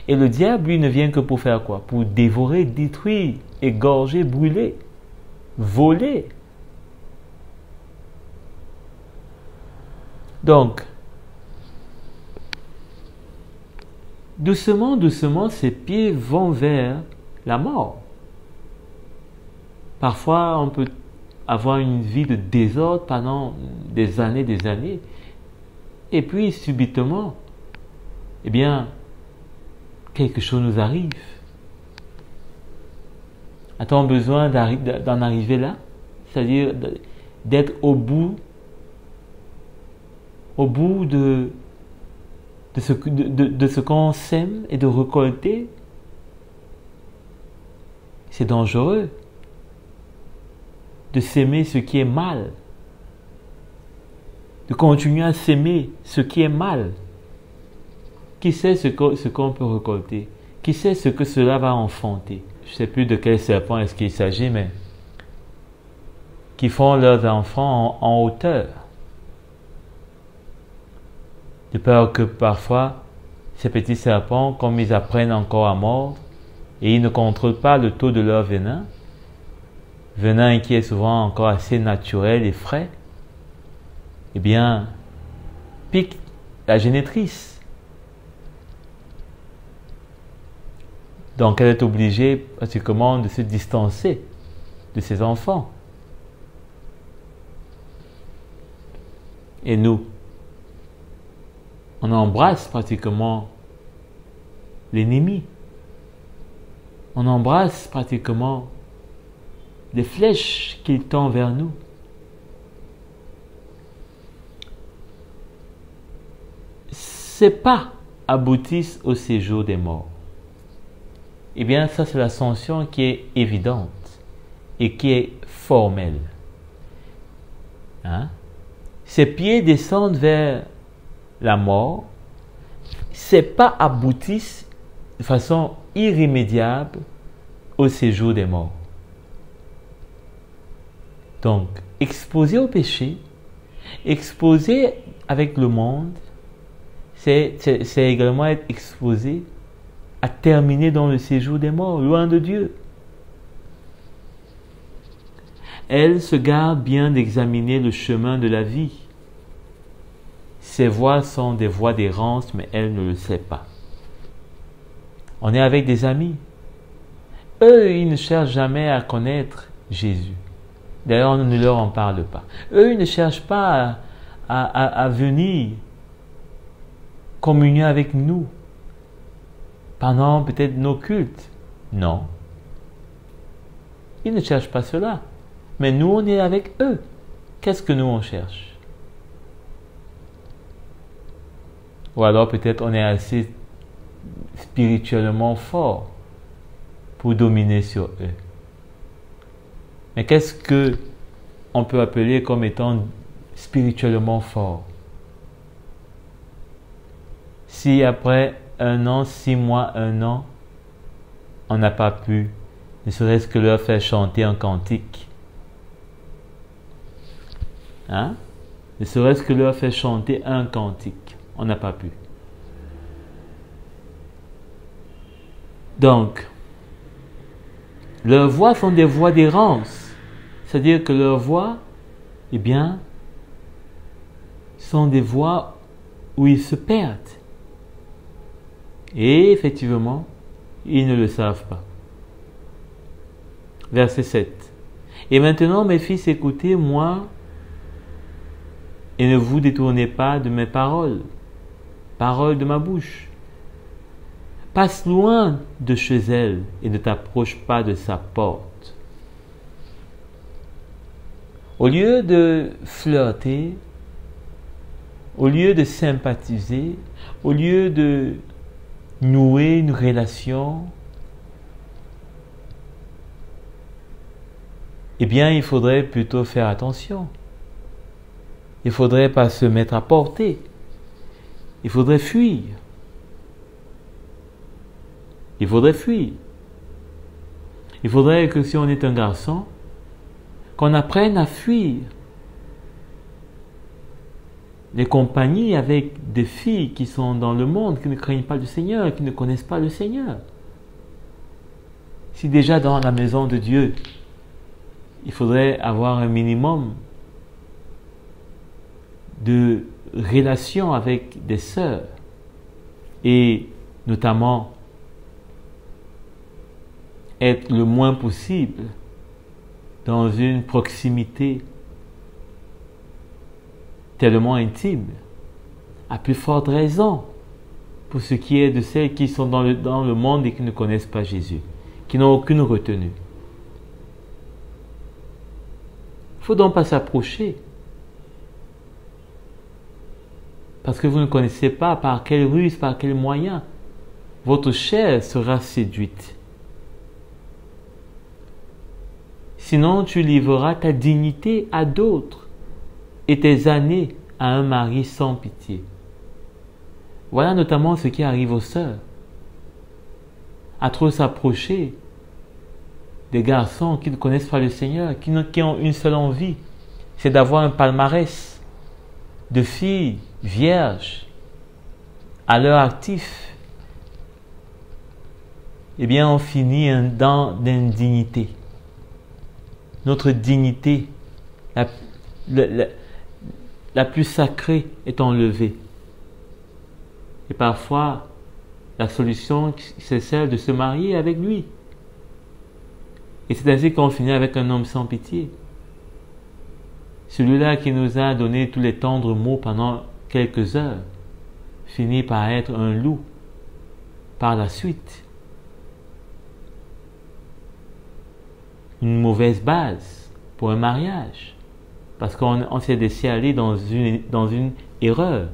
Speaker 1: Et le diable, lui, ne vient que pour faire quoi? Pour dévorer, détruire, égorger, brûler, voler. Donc, doucement, doucement, ses pieds vont vers la mort. Parfois, on peut avoir une vie de désordre pendant des années, et puis subitement, eh bien, quelque chose nous arrive. A-t-on besoin d'en arriver là? C'est-à-dire d'être au bout au bout de ce qu'on sème et de récolter. C'est dangereux de s'aimer ce qui est mal, de continuer à s'aimer ce qui est mal. Qui sait ce qu'on peut récolter? Qui sait ce que cela va enfanter? Je ne sais plus de quel serpent est-ce qu'il s'agit, mais qui font leurs enfants en hauteur. De peur que parfois, ces petits serpents, comme ils apprennent encore à mordre, et ils ne contrôlent pas le taux de leur venin qui est souvent encore assez naturel et frais, eh bien, pique la génitrice. Donc elle est obligée pratiquement de se distancer de ses enfants. Et nous, on embrasse pratiquement l'ennemi. On embrasse pratiquement les flèches qu'il tend vers nous. Ces pas aboutissent au séjour des morts. Eh bien, ça c'est l'ascension qui est évidente et qui est formelle. Ces pieds descendent vers la mort. Ces pas aboutissent de façon irrémédiable au séjour des morts. Donc, exposé au péché, exposé avec le monde, c'est également être exposé à terminer dans le séjour des morts, loin de Dieu. Elle se garde bien d'examiner le chemin de la vie. Ses voies sont des voies d'errance, mais elle ne le sait pas. On est avec des amis. Eux, ils ne cherchent jamais à connaître Jésus. D'ailleurs, on ne leur en parle pas. Eux, ils ne cherchent pas à venir communier avec nous pendant peut-être nos cultes. Non. Ils ne cherchent pas cela. Mais nous, on est avec eux. Qu'est-ce que nous, on cherche? Ou alors peut-être on est assez spirituellement fort pour dominer sur eux. Mais qu'est-ce que on peut appeler comme étant spirituellement fort? Si après 1 an, 6 mois, 1 an, on n'a pas pu, ne serait-ce que leur faire chanter un cantique. Ne serait-ce que leur faire chanter un cantique. On n'a pas pu. Donc, leurs voix sont des voix d'errance. C'est-à-dire que leurs voix, eh bien, sont des voix où ils se perdent. Et effectivement, ils ne le savent pas. Verset 7. Et maintenant, mes fils, écoutez-moi et ne vous détournez pas de mes paroles, paroles de ma bouche. Passe loin de chez elle et ne t'approche pas de sa porte. Au lieu de flirter, au lieu de sympathiser, au lieu de nouer une relation, eh bien, il faudrait plutôt faire attention. Il ne faudrait pas se mettre à portée. Il faudrait fuir. Il faudrait fuir. Il faudrait que si on est un garçon, qu'on apprenne à fuir les compagnies avec des filles qui sont dans le monde, qui ne craignent pas le Seigneur, qui ne connaissent pas le Seigneur. Si déjà dans la maison de Dieu, il faudrait avoir un minimum de relations avec des sœurs et notamment être le moins possible dans une proximité tellement intime, à plus forte raison pour ce qui est de celles qui sont dans le monde et qui ne connaissent pas Jésus, qui n'ont aucune retenue. Il ne faut donc pas s'approcher. Parce que vous ne connaissez pas par quelle ruse, par quel moyen votre chair sera séduite. Sinon, tu livreras ta dignité à d'autres et tes années à un mari sans pitié. Voilà notamment ce qui arrive aux sœurs. À trop s'approcher des garçons qui ne connaissent pas le Seigneur, qui ont une seule envie, c'est d'avoir un palmarès de filles vierges à leur actif. Eh bien, on finit dans l'indignité. Notre dignité, la plus sacrée, est enlevée. Et parfois, la solution, c'est celle de se marier avec lui. Et c'est ainsi qu'on finit avec un homme sans pitié. Celui-là qui nous a donné tous les tendres mots pendant quelques heures, finit par être un loup par la suite. Une mauvaise base pour un mariage, parce qu'on s'est laissé aller dans une erreur.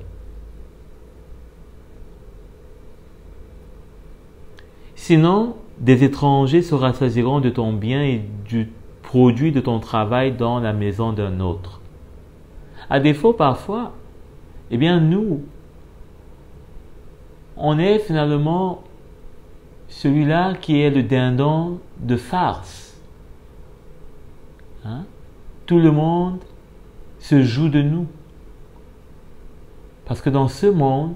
Speaker 1: Sinon, des étrangers se rassasieront de ton bien et du produit de ton travail dans la maison d'un autre. À défaut, parfois, eh bien nous, on est finalement celui-là qui est le dindon de farce. Tout le monde se joue de nous. Parce que dans ce monde,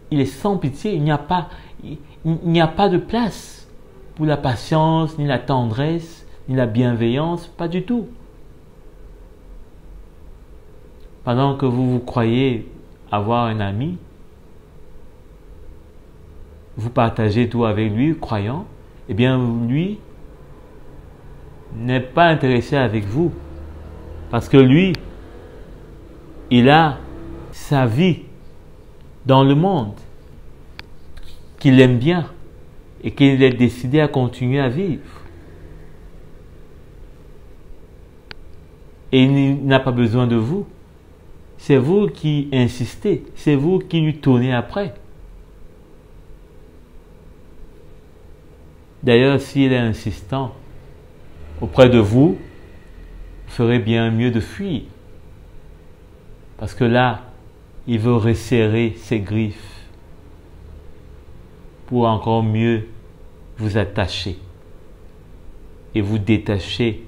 Speaker 1: il est sans pitié, il n'y a pas de place pour la patience, ni la tendresse, ni la bienveillance, pas du tout. Pendant que vous croyez avoir un ami, vous partagez tout avec lui, croyant, eh bien lui n'est pas intéressé avec vous. Parce que lui, il a sa vie dans le monde qu'il aime bien et qu'il est décidé à continuer à vivre. Et il n'a pas besoin de vous. C'est vous qui insistez, c'est vous qui lui tournez après. D'ailleurs, s'il est insistant auprès de vous, vous ferez bien mieux de fuir. Parce que là, il veut resserrer ses griffes pour encore mieux vous attacher et vous détacher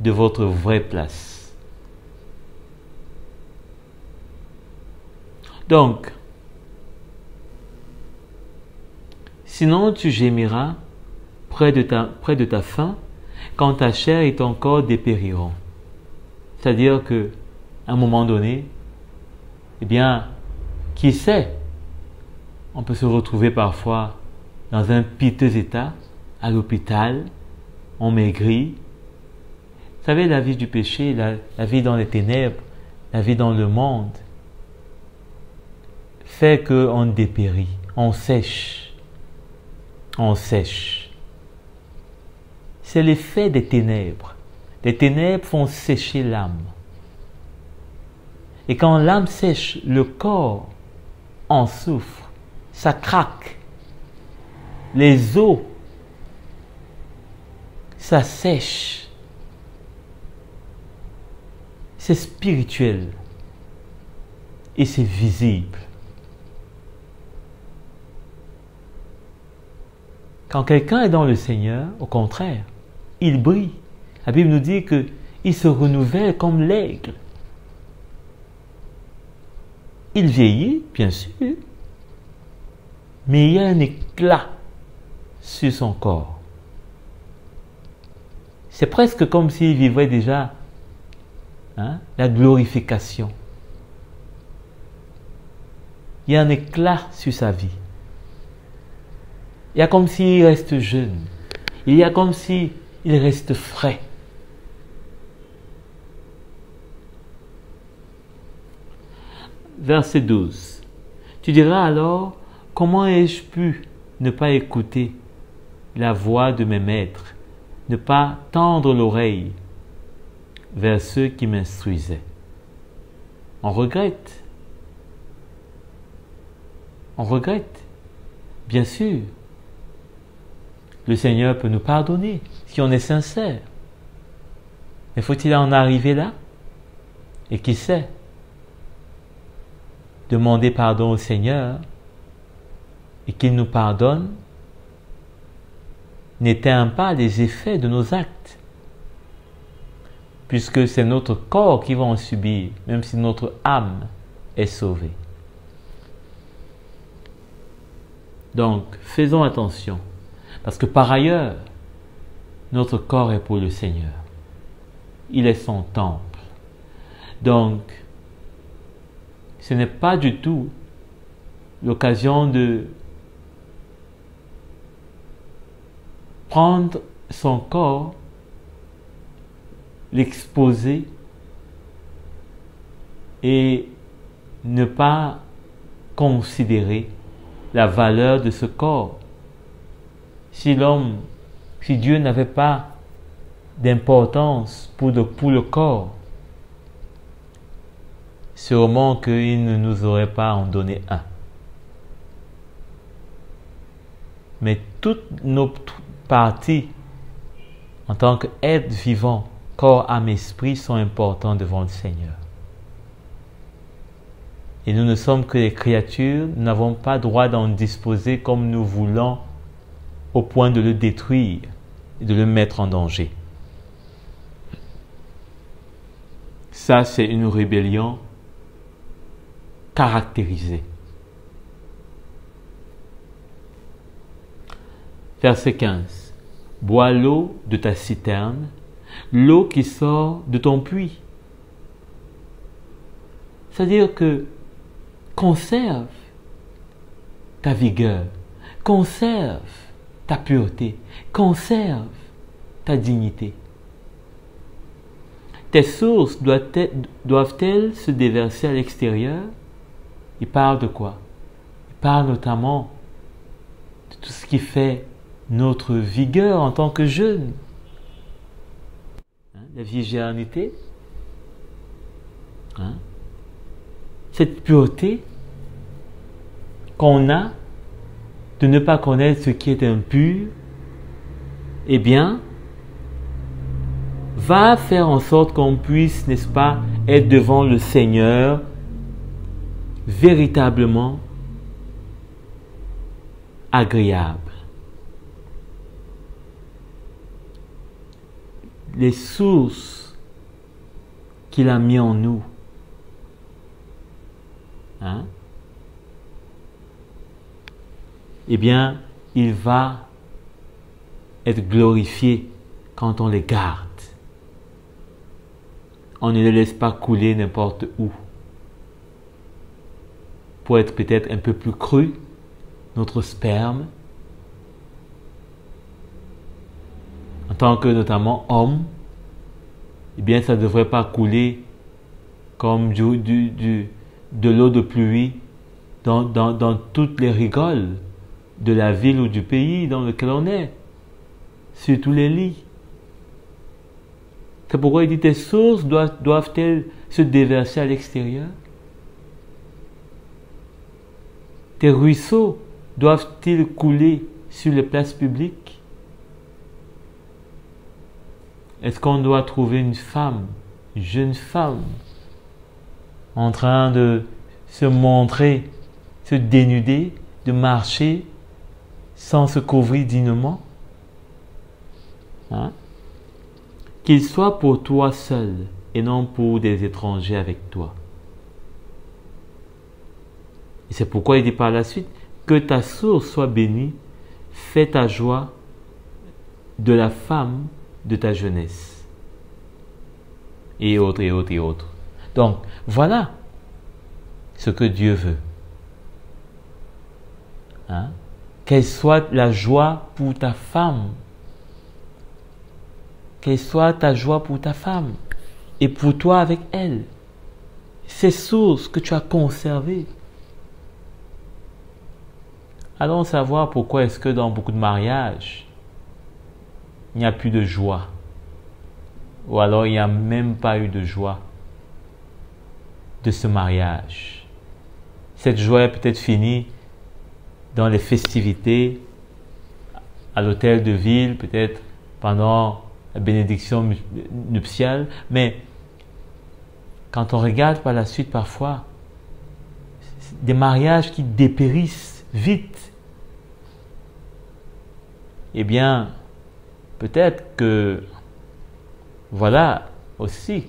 Speaker 1: de votre vraie place. Donc, sinon tu gémiras près de ta faim quand ta chair et ton corps dépériront. C'est-à-dire que, à un moment donné, eh bien, qui sait, on peut se retrouver parfois dans un piteux état, à l'hôpital, on maigrit. Vous savez, la vie du péché, la vie dans les ténèbres, la vie dans le monde, fait qu'on dépérit, on sèche. On sèche. C'est l'effet des ténèbres. Les ténèbres font sécher l'âme. Et quand l'âme sèche, le corps en souffre. Ça craque. Les os, ça sèche. C'est spirituel. Et c'est visible. Quand quelqu'un est dans le Seigneur, au contraire, il brille. La Bible nous dit qu'il se renouvelle comme l'aigle. Il vieillit, bien sûr, mais il y a un éclat sur son corps. C'est presque comme s'il vivrait déjà la glorification. Il y a un éclat sur sa vie. Il y a comme s'il reste jeune. Il y a comme s'il reste frais. Verset 12. Tu diras alors, comment ai-je pu ne pas écouter la voix de mes maîtres, ne pas tendre l'oreille vers ceux qui m'instruisaient? On regrette. on regrette. Bien sûr, le Seigneur peut nous pardonner si on est sincère. Mais faut-il en arriver là? Et qui sait? Demander pardon au Seigneur et qu'il nous pardonne n'éteint pas les effets de nos actes, puisque c'est notre corps qui va en subir, même si notre âme est sauvée. Donc, faisons attention, parce que par ailleurs, notre corps est pour le Seigneur. Il est son temple. Donc, ce n'est pas du tout l'occasion de prendre son corps, l'exposer et ne pas considérer la valeur de ce corps. Si Dieu n'avait pas d'importance pour le corps, sûrement qu'il ne nous aurait pas en donné un. Mais toutes nos parties, en tant qu'êtres vivants, corps, âme, esprit, sont importants devant le Seigneur. Et nous ne sommes que des créatures, nous n'avons pas droit d'en disposer comme nous voulons, au point de le détruire et de le mettre en danger. Ça, c'est une rébellion caractérisée. Verset 15. Bois l'eau de ta citerne, l'eau qui sort de ton puits. C'est-à-dire que conserve ta vigueur, conserve ta pureté, conserve ta dignité. Tes sources doivent-elles se déverser à l'extérieur? Il parle de quoi? Il parle notamment de tout ce qui fait notre vigueur en tant que jeunes. La virginité, cette pureté qu'on a de ne pas connaître ce qui est impur, eh bien, va faire en sorte qu'on puisse, n'est-ce pas, être devant le Seigneur véritablement agréable. Les sources qu'il a mis en nous, eh bien, il va être glorifié quand on les garde. On ne les laisse pas couler n'importe où. Pour être peut-être un peu plus cru, notre sperme, en tant que notamment homme, eh bien, ça ne devrait pas couler comme de l'eau de pluie dans toutes les rigoles de la ville ou du pays dans lequel on est, sur tous les lits. C'est pourquoi il dit, tes sources doivent-elles se déverser à l'extérieur? Tes ruisseaux doivent-ils couler sur les places publiques? Est-ce qu'on doit trouver une femme, une jeune femme, en train de se montrer, se dénuder, de marcher sans se couvrir dignement? Qu'il soit pour toi seul et non pour des étrangers avec toi. Et c'est pourquoi il dit par la suite, que ta source soit bénie, fais ta joie de la femme de ta jeunesse. Et autres, et autres, et autres. Donc, voilà ce que Dieu veut. Qu'elle soit la joie pour ta femme. Qu'elle soit ta joie pour ta femme. Et pour toi avec elle. Ces sources que tu as conservées. Allons savoir pourquoi est-ce que dans beaucoup de mariages, il n'y a plus de joie. Ou alors il n'y a même pas eu de joie de ce mariage. Cette joie est peut-être finie dans les festivités, à l'hôtel de ville, peut-être pendant la bénédiction nuptiale, mais quand on regarde par la suite parfois, des mariages qui dépérissent vite, eh bien, peut-être que, voilà aussi,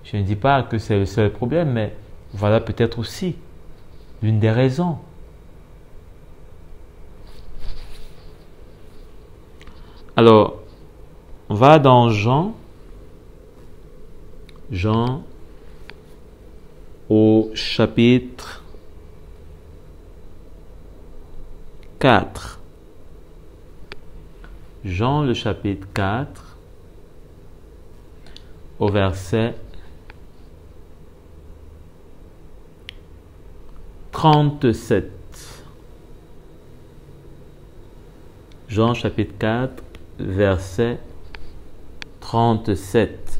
Speaker 1: je ne dis pas que c'est le seul problème, mais voilà peut-être aussi l'une des raisons. Alors, on va dans Jean au chapitre 4. Jean le chapitre 4 au verset 37. Jean chapitre 4 verset 37.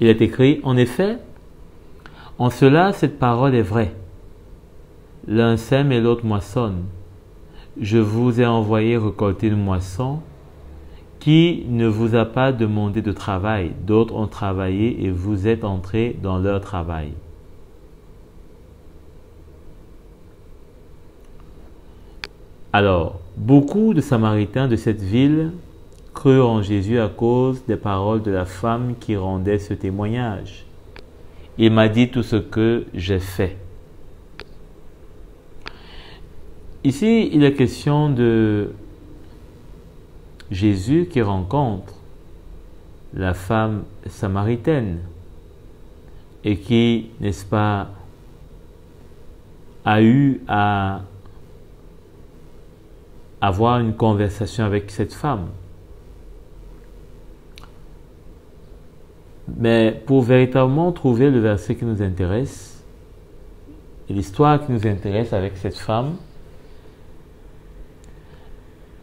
Speaker 1: Il est écrit, en effet, en cela cette parole est vraie. L'un sème et l'autre moissonne. Je vous ai envoyé récolter une moisson qui ne vous a pas demandé de travail. D'autres ont travaillé et vous êtes entrés dans leur travail. Alors, beaucoup de Samaritains de cette ville crurent en Jésus à cause des paroles de la femme qui rendait ce témoignage. Il m'a dit tout ce que j'ai fait. Ici, il est question de Jésus qui rencontre la femme samaritaine et qui, n'est-ce pas, a eu à avoir une conversation avec cette femme. Mais pour véritablement trouver le verset qui nous intéresse, et l'histoire qui nous intéresse avec cette femme,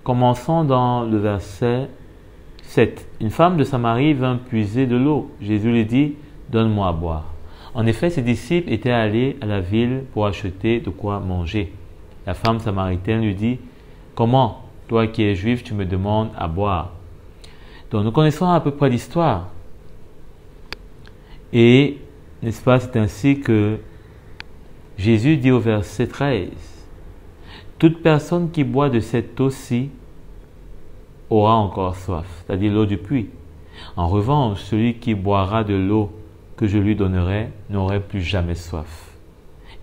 Speaker 1: commençons dans le verset 7. Une femme de Samarie vint puiser de l'eau. Jésus lui dit, donne-moi à boire. En effet, ses disciples étaient allés à la ville pour acheter de quoi manger. La femme samaritaine lui dit, comment, toi qui es juif, tu me demandes à boire? Donc nous connaissons à peu près l'histoire. Et, n'est-ce pas, c'est ainsi que Jésus dit au verset 13, toute personne qui boit de cette eau-ci aura encore soif, c'est-à-dire l'eau du puits. En revanche, celui qui boira de l'eau que je lui donnerai n'aurait plus jamais soif.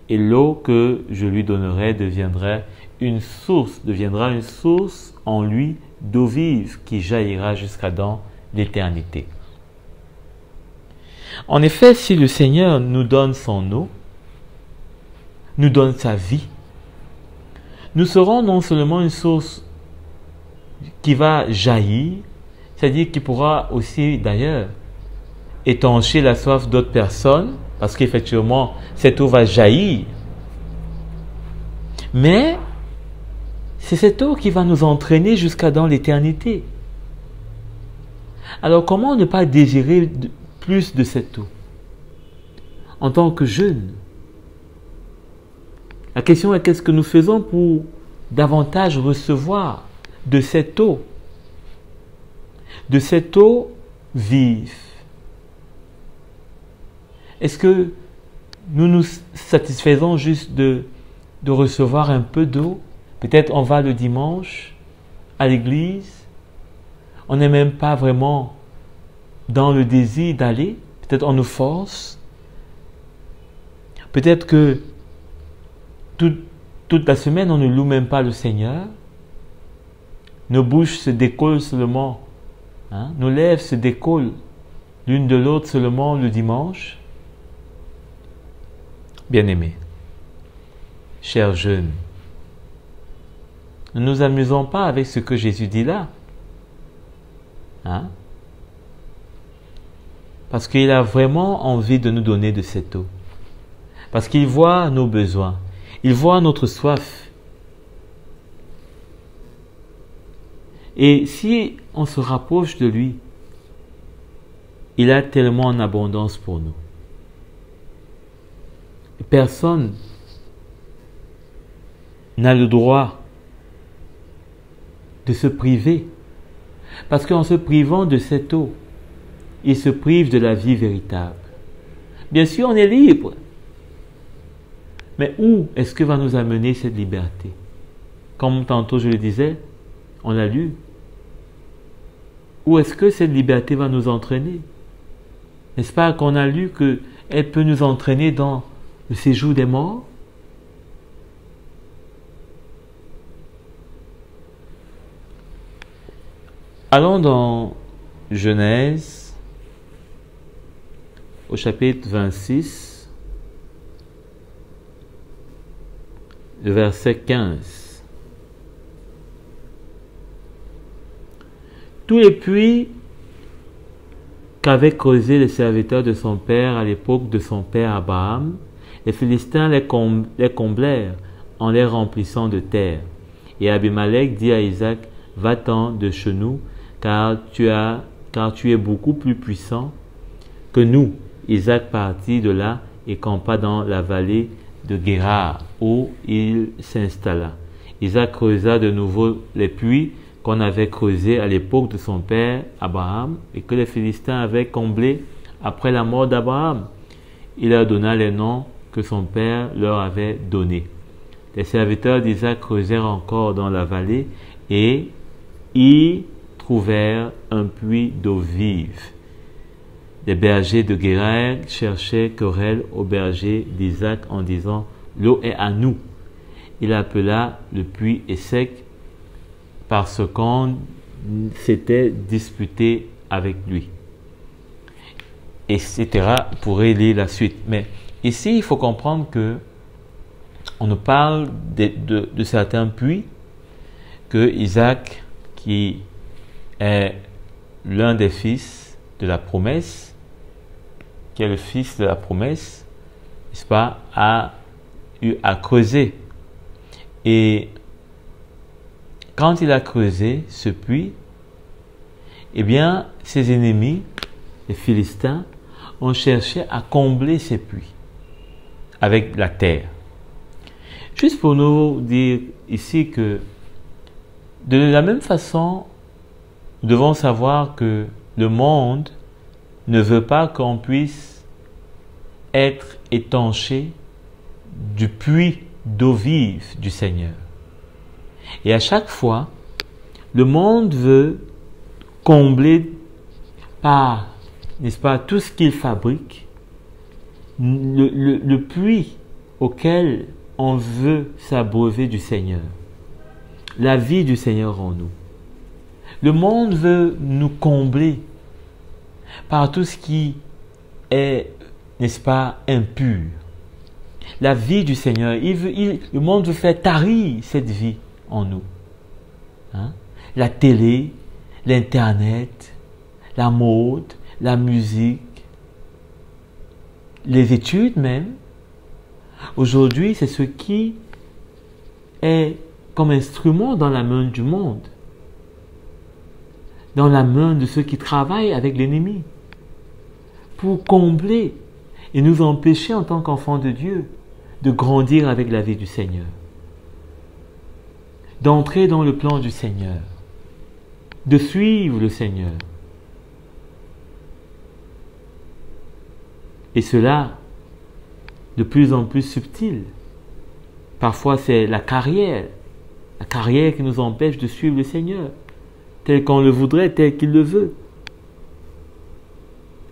Speaker 1: Et l'eau que je lui donnerai deviendra une source en lui d'eau vive qui jaillira jusqu'à dans l'éternité. En effet, si le Seigneur nous donne son eau, nous donne sa vie, nous serons non seulement une source qui va jaillir, c'est-à-dire qui pourra aussi d'ailleurs étancher la soif d'autres personnes, parce qu'effectivement cette eau va jaillir, mais c'est cette eau qui va nous entraîner jusqu'à dans l'éternité. Alors comment ne pas désirer plus de cette eau en tant que jeunes? La question est qu'est-ce que nous faisons pour davantage recevoir de cette eau vive? Est-ce que nous nous satisfaisons juste de recevoir un peu d'eau? Peut-être on va le dimanche à l'église, on n'est même pas vraiment dans le désir d'aller, peut-être on nous force, peut-être que toute la semaine on ne loue même pas le Seigneur, nos bouches se décollent seulement, nos lèvres se décollent l'une de l'autre seulement le dimanche. Bien-aimés, chers jeunes, ne nous amusons pas avec ce que Jésus dit là. Parce qu'il a vraiment envie de nous donner de cette eau. Parce qu'il voit nos besoins. Il voit notre soif. Et si on se rapproche de lui, il a tellement en abondance pour nous. Personne n'a le droit de se priver. Parce qu'en se privant de cette eau, il se prive de la vie véritable. Bien sûr, on est libre. Mais où est-ce que va nous amener cette liberté? Comme tantôt je le disais, on l'a lu. Où est-ce que cette liberté va nous entraîner? N'est-ce pas qu'on a lu qu'elle peut nous entraîner dans le séjour des morts? Allons dans Genèse, au chapitre 26, le verset 15. Tous les puits qu'avaient creusés les serviteurs de son père à l'époque de son père Abraham, les Philistins les comblèrent en les remplissant de terre. Et Abimelech dit à Isaac, va-t'en de chez nous, car tu es beaucoup plus puissant que nous. Isaac partit de là et campa dans la vallée de Guérar, où il s'installa. Isaac creusa de nouveau les puits qu'on avait creusés à l'époque de son père Abraham et que les Philistins avaient comblés après la mort d'Abraham. Il leur donna les noms que son père leur avait donnés. Les serviteurs d'Isaac creusèrent encore dans la vallée et y trouvèrent un puits d'eau vive. Les bergers de Guérar cherchaient querelle aux bergers d'Isaac en disant « L'eau est à nous ». Il appela le puits est sec parce qu'on s'était disputé avec lui. Etc. Pourrait lire la suite. Mais ici, il faut comprendre que on nous parle de certains puits que Isaac, qui est l'un des fils de la promesse, qui est le fils de la promesse, n'est-ce pas, a eu à creuser. Et quand il a creusé ce puits, eh bien, ses ennemis, les Philistins, ont cherché à combler ces puits avec la terre. Juste pour nous dire ici que de la même façon, nous devons savoir que le monde ne veut pas qu'on puisse être étanché du puits d'eau vive du Seigneur. Et à chaque fois, le monde veut combler par, n'est-ce pas, tout ce qu'il fabrique, le puits auquel on veut s'abreuver du Seigneur, la vie du Seigneur en nous. Le monde veut nous combler par tout ce qui est, n'est-ce pas, impur. La vie du Seigneur, le monde veut faire tarir cette vie en nous. Hein? La télé, l'Internet, la mode, la musique, les études même. Aujourd'hui, c'est ce qui est comme instrument dans la main du monde, dans la main de ceux qui travaillent avec l'ennemi, pour combler et nous empêcher en tant qu'enfants de Dieu de grandir avec la vie du Seigneur, d'entrer dans le plan du Seigneur, de suivre le Seigneur. Et cela, de plus en plus subtil. Parfois, c'est la carrière qui nous empêche de suivre le Seigneur, tel qu'on le voudrait, tel qu'il le veut.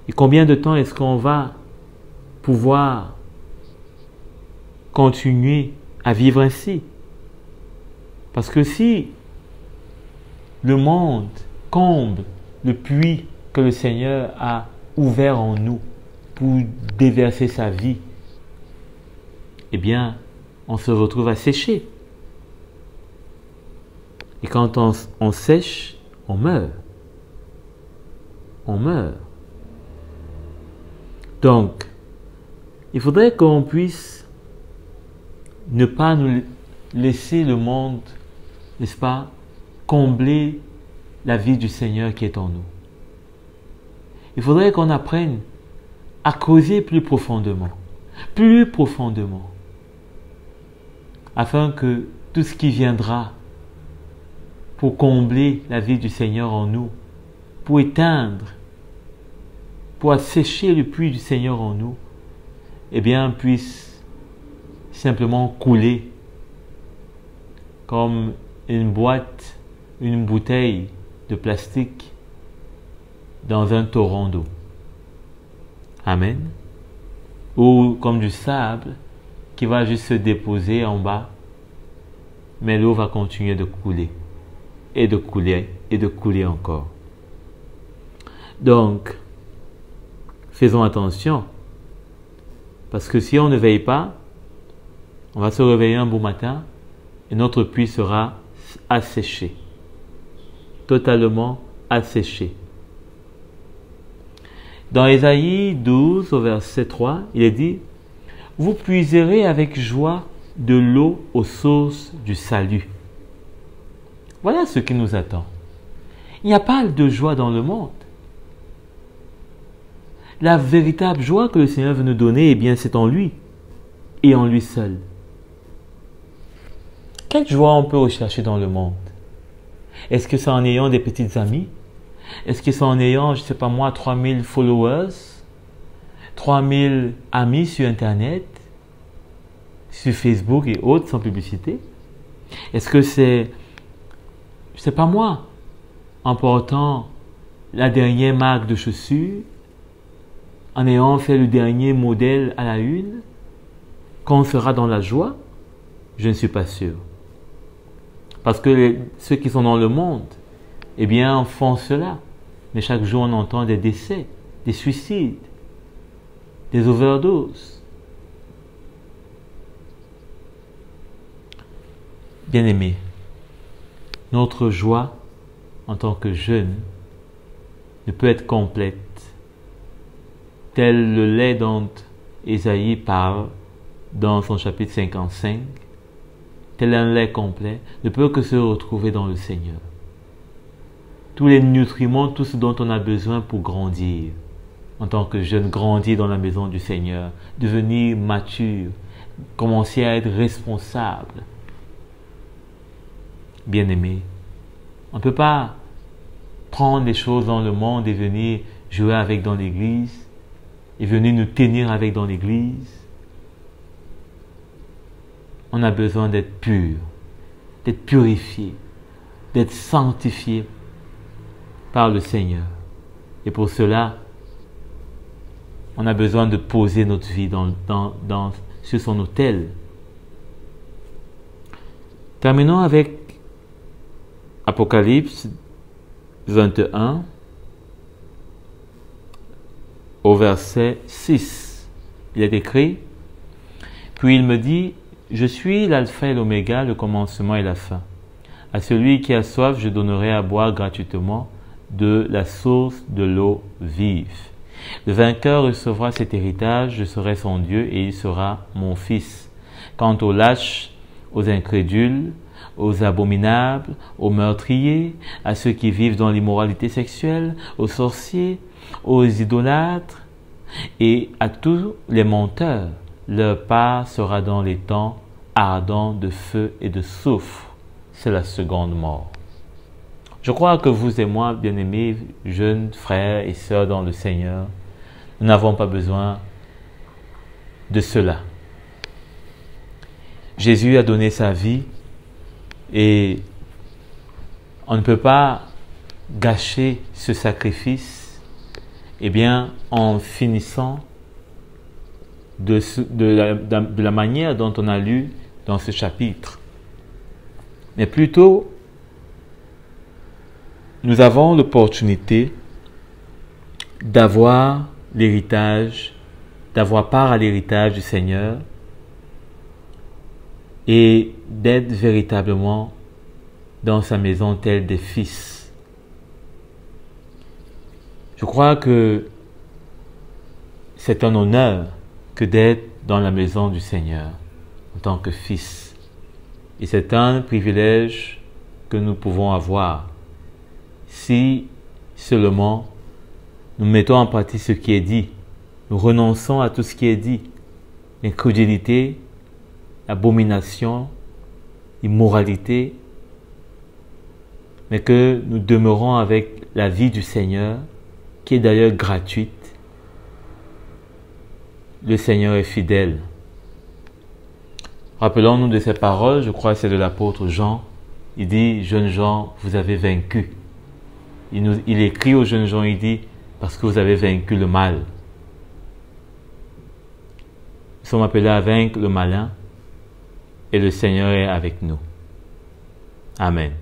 Speaker 1: Et combien de temps est-ce qu'on va pouvoir continuer à vivre ainsi? Parce que si le monde comble le puits que le Seigneur a ouvert en nous pour déverser sa vie, eh bien, on se retrouve à sécher. Et quand on sèche, on meurt. On meurt. Donc, il faudrait qu'on puisse ne pas nous laisser le monde, n'est-ce pas, combler la vie du Seigneur qui est en nous. Il faudrait qu'on apprenne à creuser plus profondément, afin que tout tout ce qui viendra pour combler la vie du Seigneur en nous, pour éteindre, pour assécher le puits du Seigneur en nous, eh bien, puisse simplement couler comme une boîte, une bouteille de plastique dans un torrent d'eau. Amen. Ou comme du sable qui va juste se déposer en bas, mais l'eau va continuer de couler, et de couler, et de couler encore. Donc, faisons attention, parce que si on ne veille pas, on va se réveiller un beau matin, et notre puits sera asséché, totalement asséché. Dans Ésaïe 12, au verset 3, il est dit « Vous puiserez avec joie de l'eau aux sources du salut. » Voilà ce qui nous attend. Il n'y a pas de joie dans le monde. La véritable joie que le Seigneur veut nous donner, eh bien, c'est en lui et en lui seul. Quelle joie on peut rechercher dans le monde? Est-ce que c'est en ayant des petites amies? Est-ce que c'est en ayant, je ne sais pas moi, 3000 followers, 3000 amis sur Internet, sur Facebook et autres, sans publicité? Est-ce que c'est, je ne sais pas moi, en portant la dernière marque de chaussures, en ayant fait le dernier modèle à la une, qu'on sera dans la joie? Je ne suis pas sûr. Parce que ceux qui sont dans le monde, eh bien, font cela. Mais chaque jour, on entend des décès, des suicides, des overdoses. Bien-aimés, notre joie en tant que jeunes ne peut être complète, tel le lait dont Ésaïe parle dans son chapitre 55, tel un lait complet, ne peut que se retrouver dans le Seigneur. Tous les nutriments, tout ce dont on a besoin pour grandir, en tant que jeune, grandir dans la maison du Seigneur, devenir mature, commencer à être responsable. Bien-aimé, on ne peut pas prendre les choses dans le monde et venir jouer avec dans l'église, et venir nous tenir avec dans l'église. On a besoin d'être pur, d'être purifié, d'être sanctifié par le Seigneur. Et pour cela, on a besoin de poser notre vie sur son autel. Terminons avec Apocalypse 21 au verset 6. Il est écrit « Puis il me dit, je suis l'alpha et l'oméga, le commencement et la fin. À celui qui a soif, je donnerai à boire gratuitement de la source de l'eau vive. Le vainqueur recevra cet héritage, je serai son Dieu et il sera mon fils. Quant aux lâches, aux incrédules, aux abominables, aux meurtriers, à ceux qui vivent dans l'immoralité sexuelle, aux sorciers, aux idolâtres et à tous les menteurs, leur part sera dans les temps ardents de feu et de soufre. C'est la seconde mort. » Je crois que vous et moi, bien-aimés, jeunes frères et sœurs dans le Seigneur, nous n'avons pas besoin de cela. Jésus a donné sa vie et on ne peut pas gâcher ce sacrifice, eh bien, en finissant de la manière dont on a lu dans ce chapitre. Mais plutôt, nous avons l'opportunité d'avoir l'héritage, d'avoir part à l'héritage du Seigneur et d'être véritablement dans sa maison telle des fils. Je crois que c'est un honneur que d'être dans la maison du Seigneur en tant que fils. Et c'est un privilège que nous pouvons avoir si seulement nous mettons en pratique ce qui est dit. Nous renonçons à tout ce qui est dit. L'incrédulité, l'abomination, immoralité, mais que nous demeurons avec la vie du Seigneur, qui est d'ailleurs gratuite. Le Seigneur est fidèle. Rappelons-nous de ces paroles, je crois que c'est de l'apôtre Jean. Il dit, jeunes gens, vous avez vaincu. Il écrit aux jeunes gens, il dit, parce que vous avez vaincu le mal. Nous sommes appelés à vaincre le malin et le Seigneur est avec nous. Amen.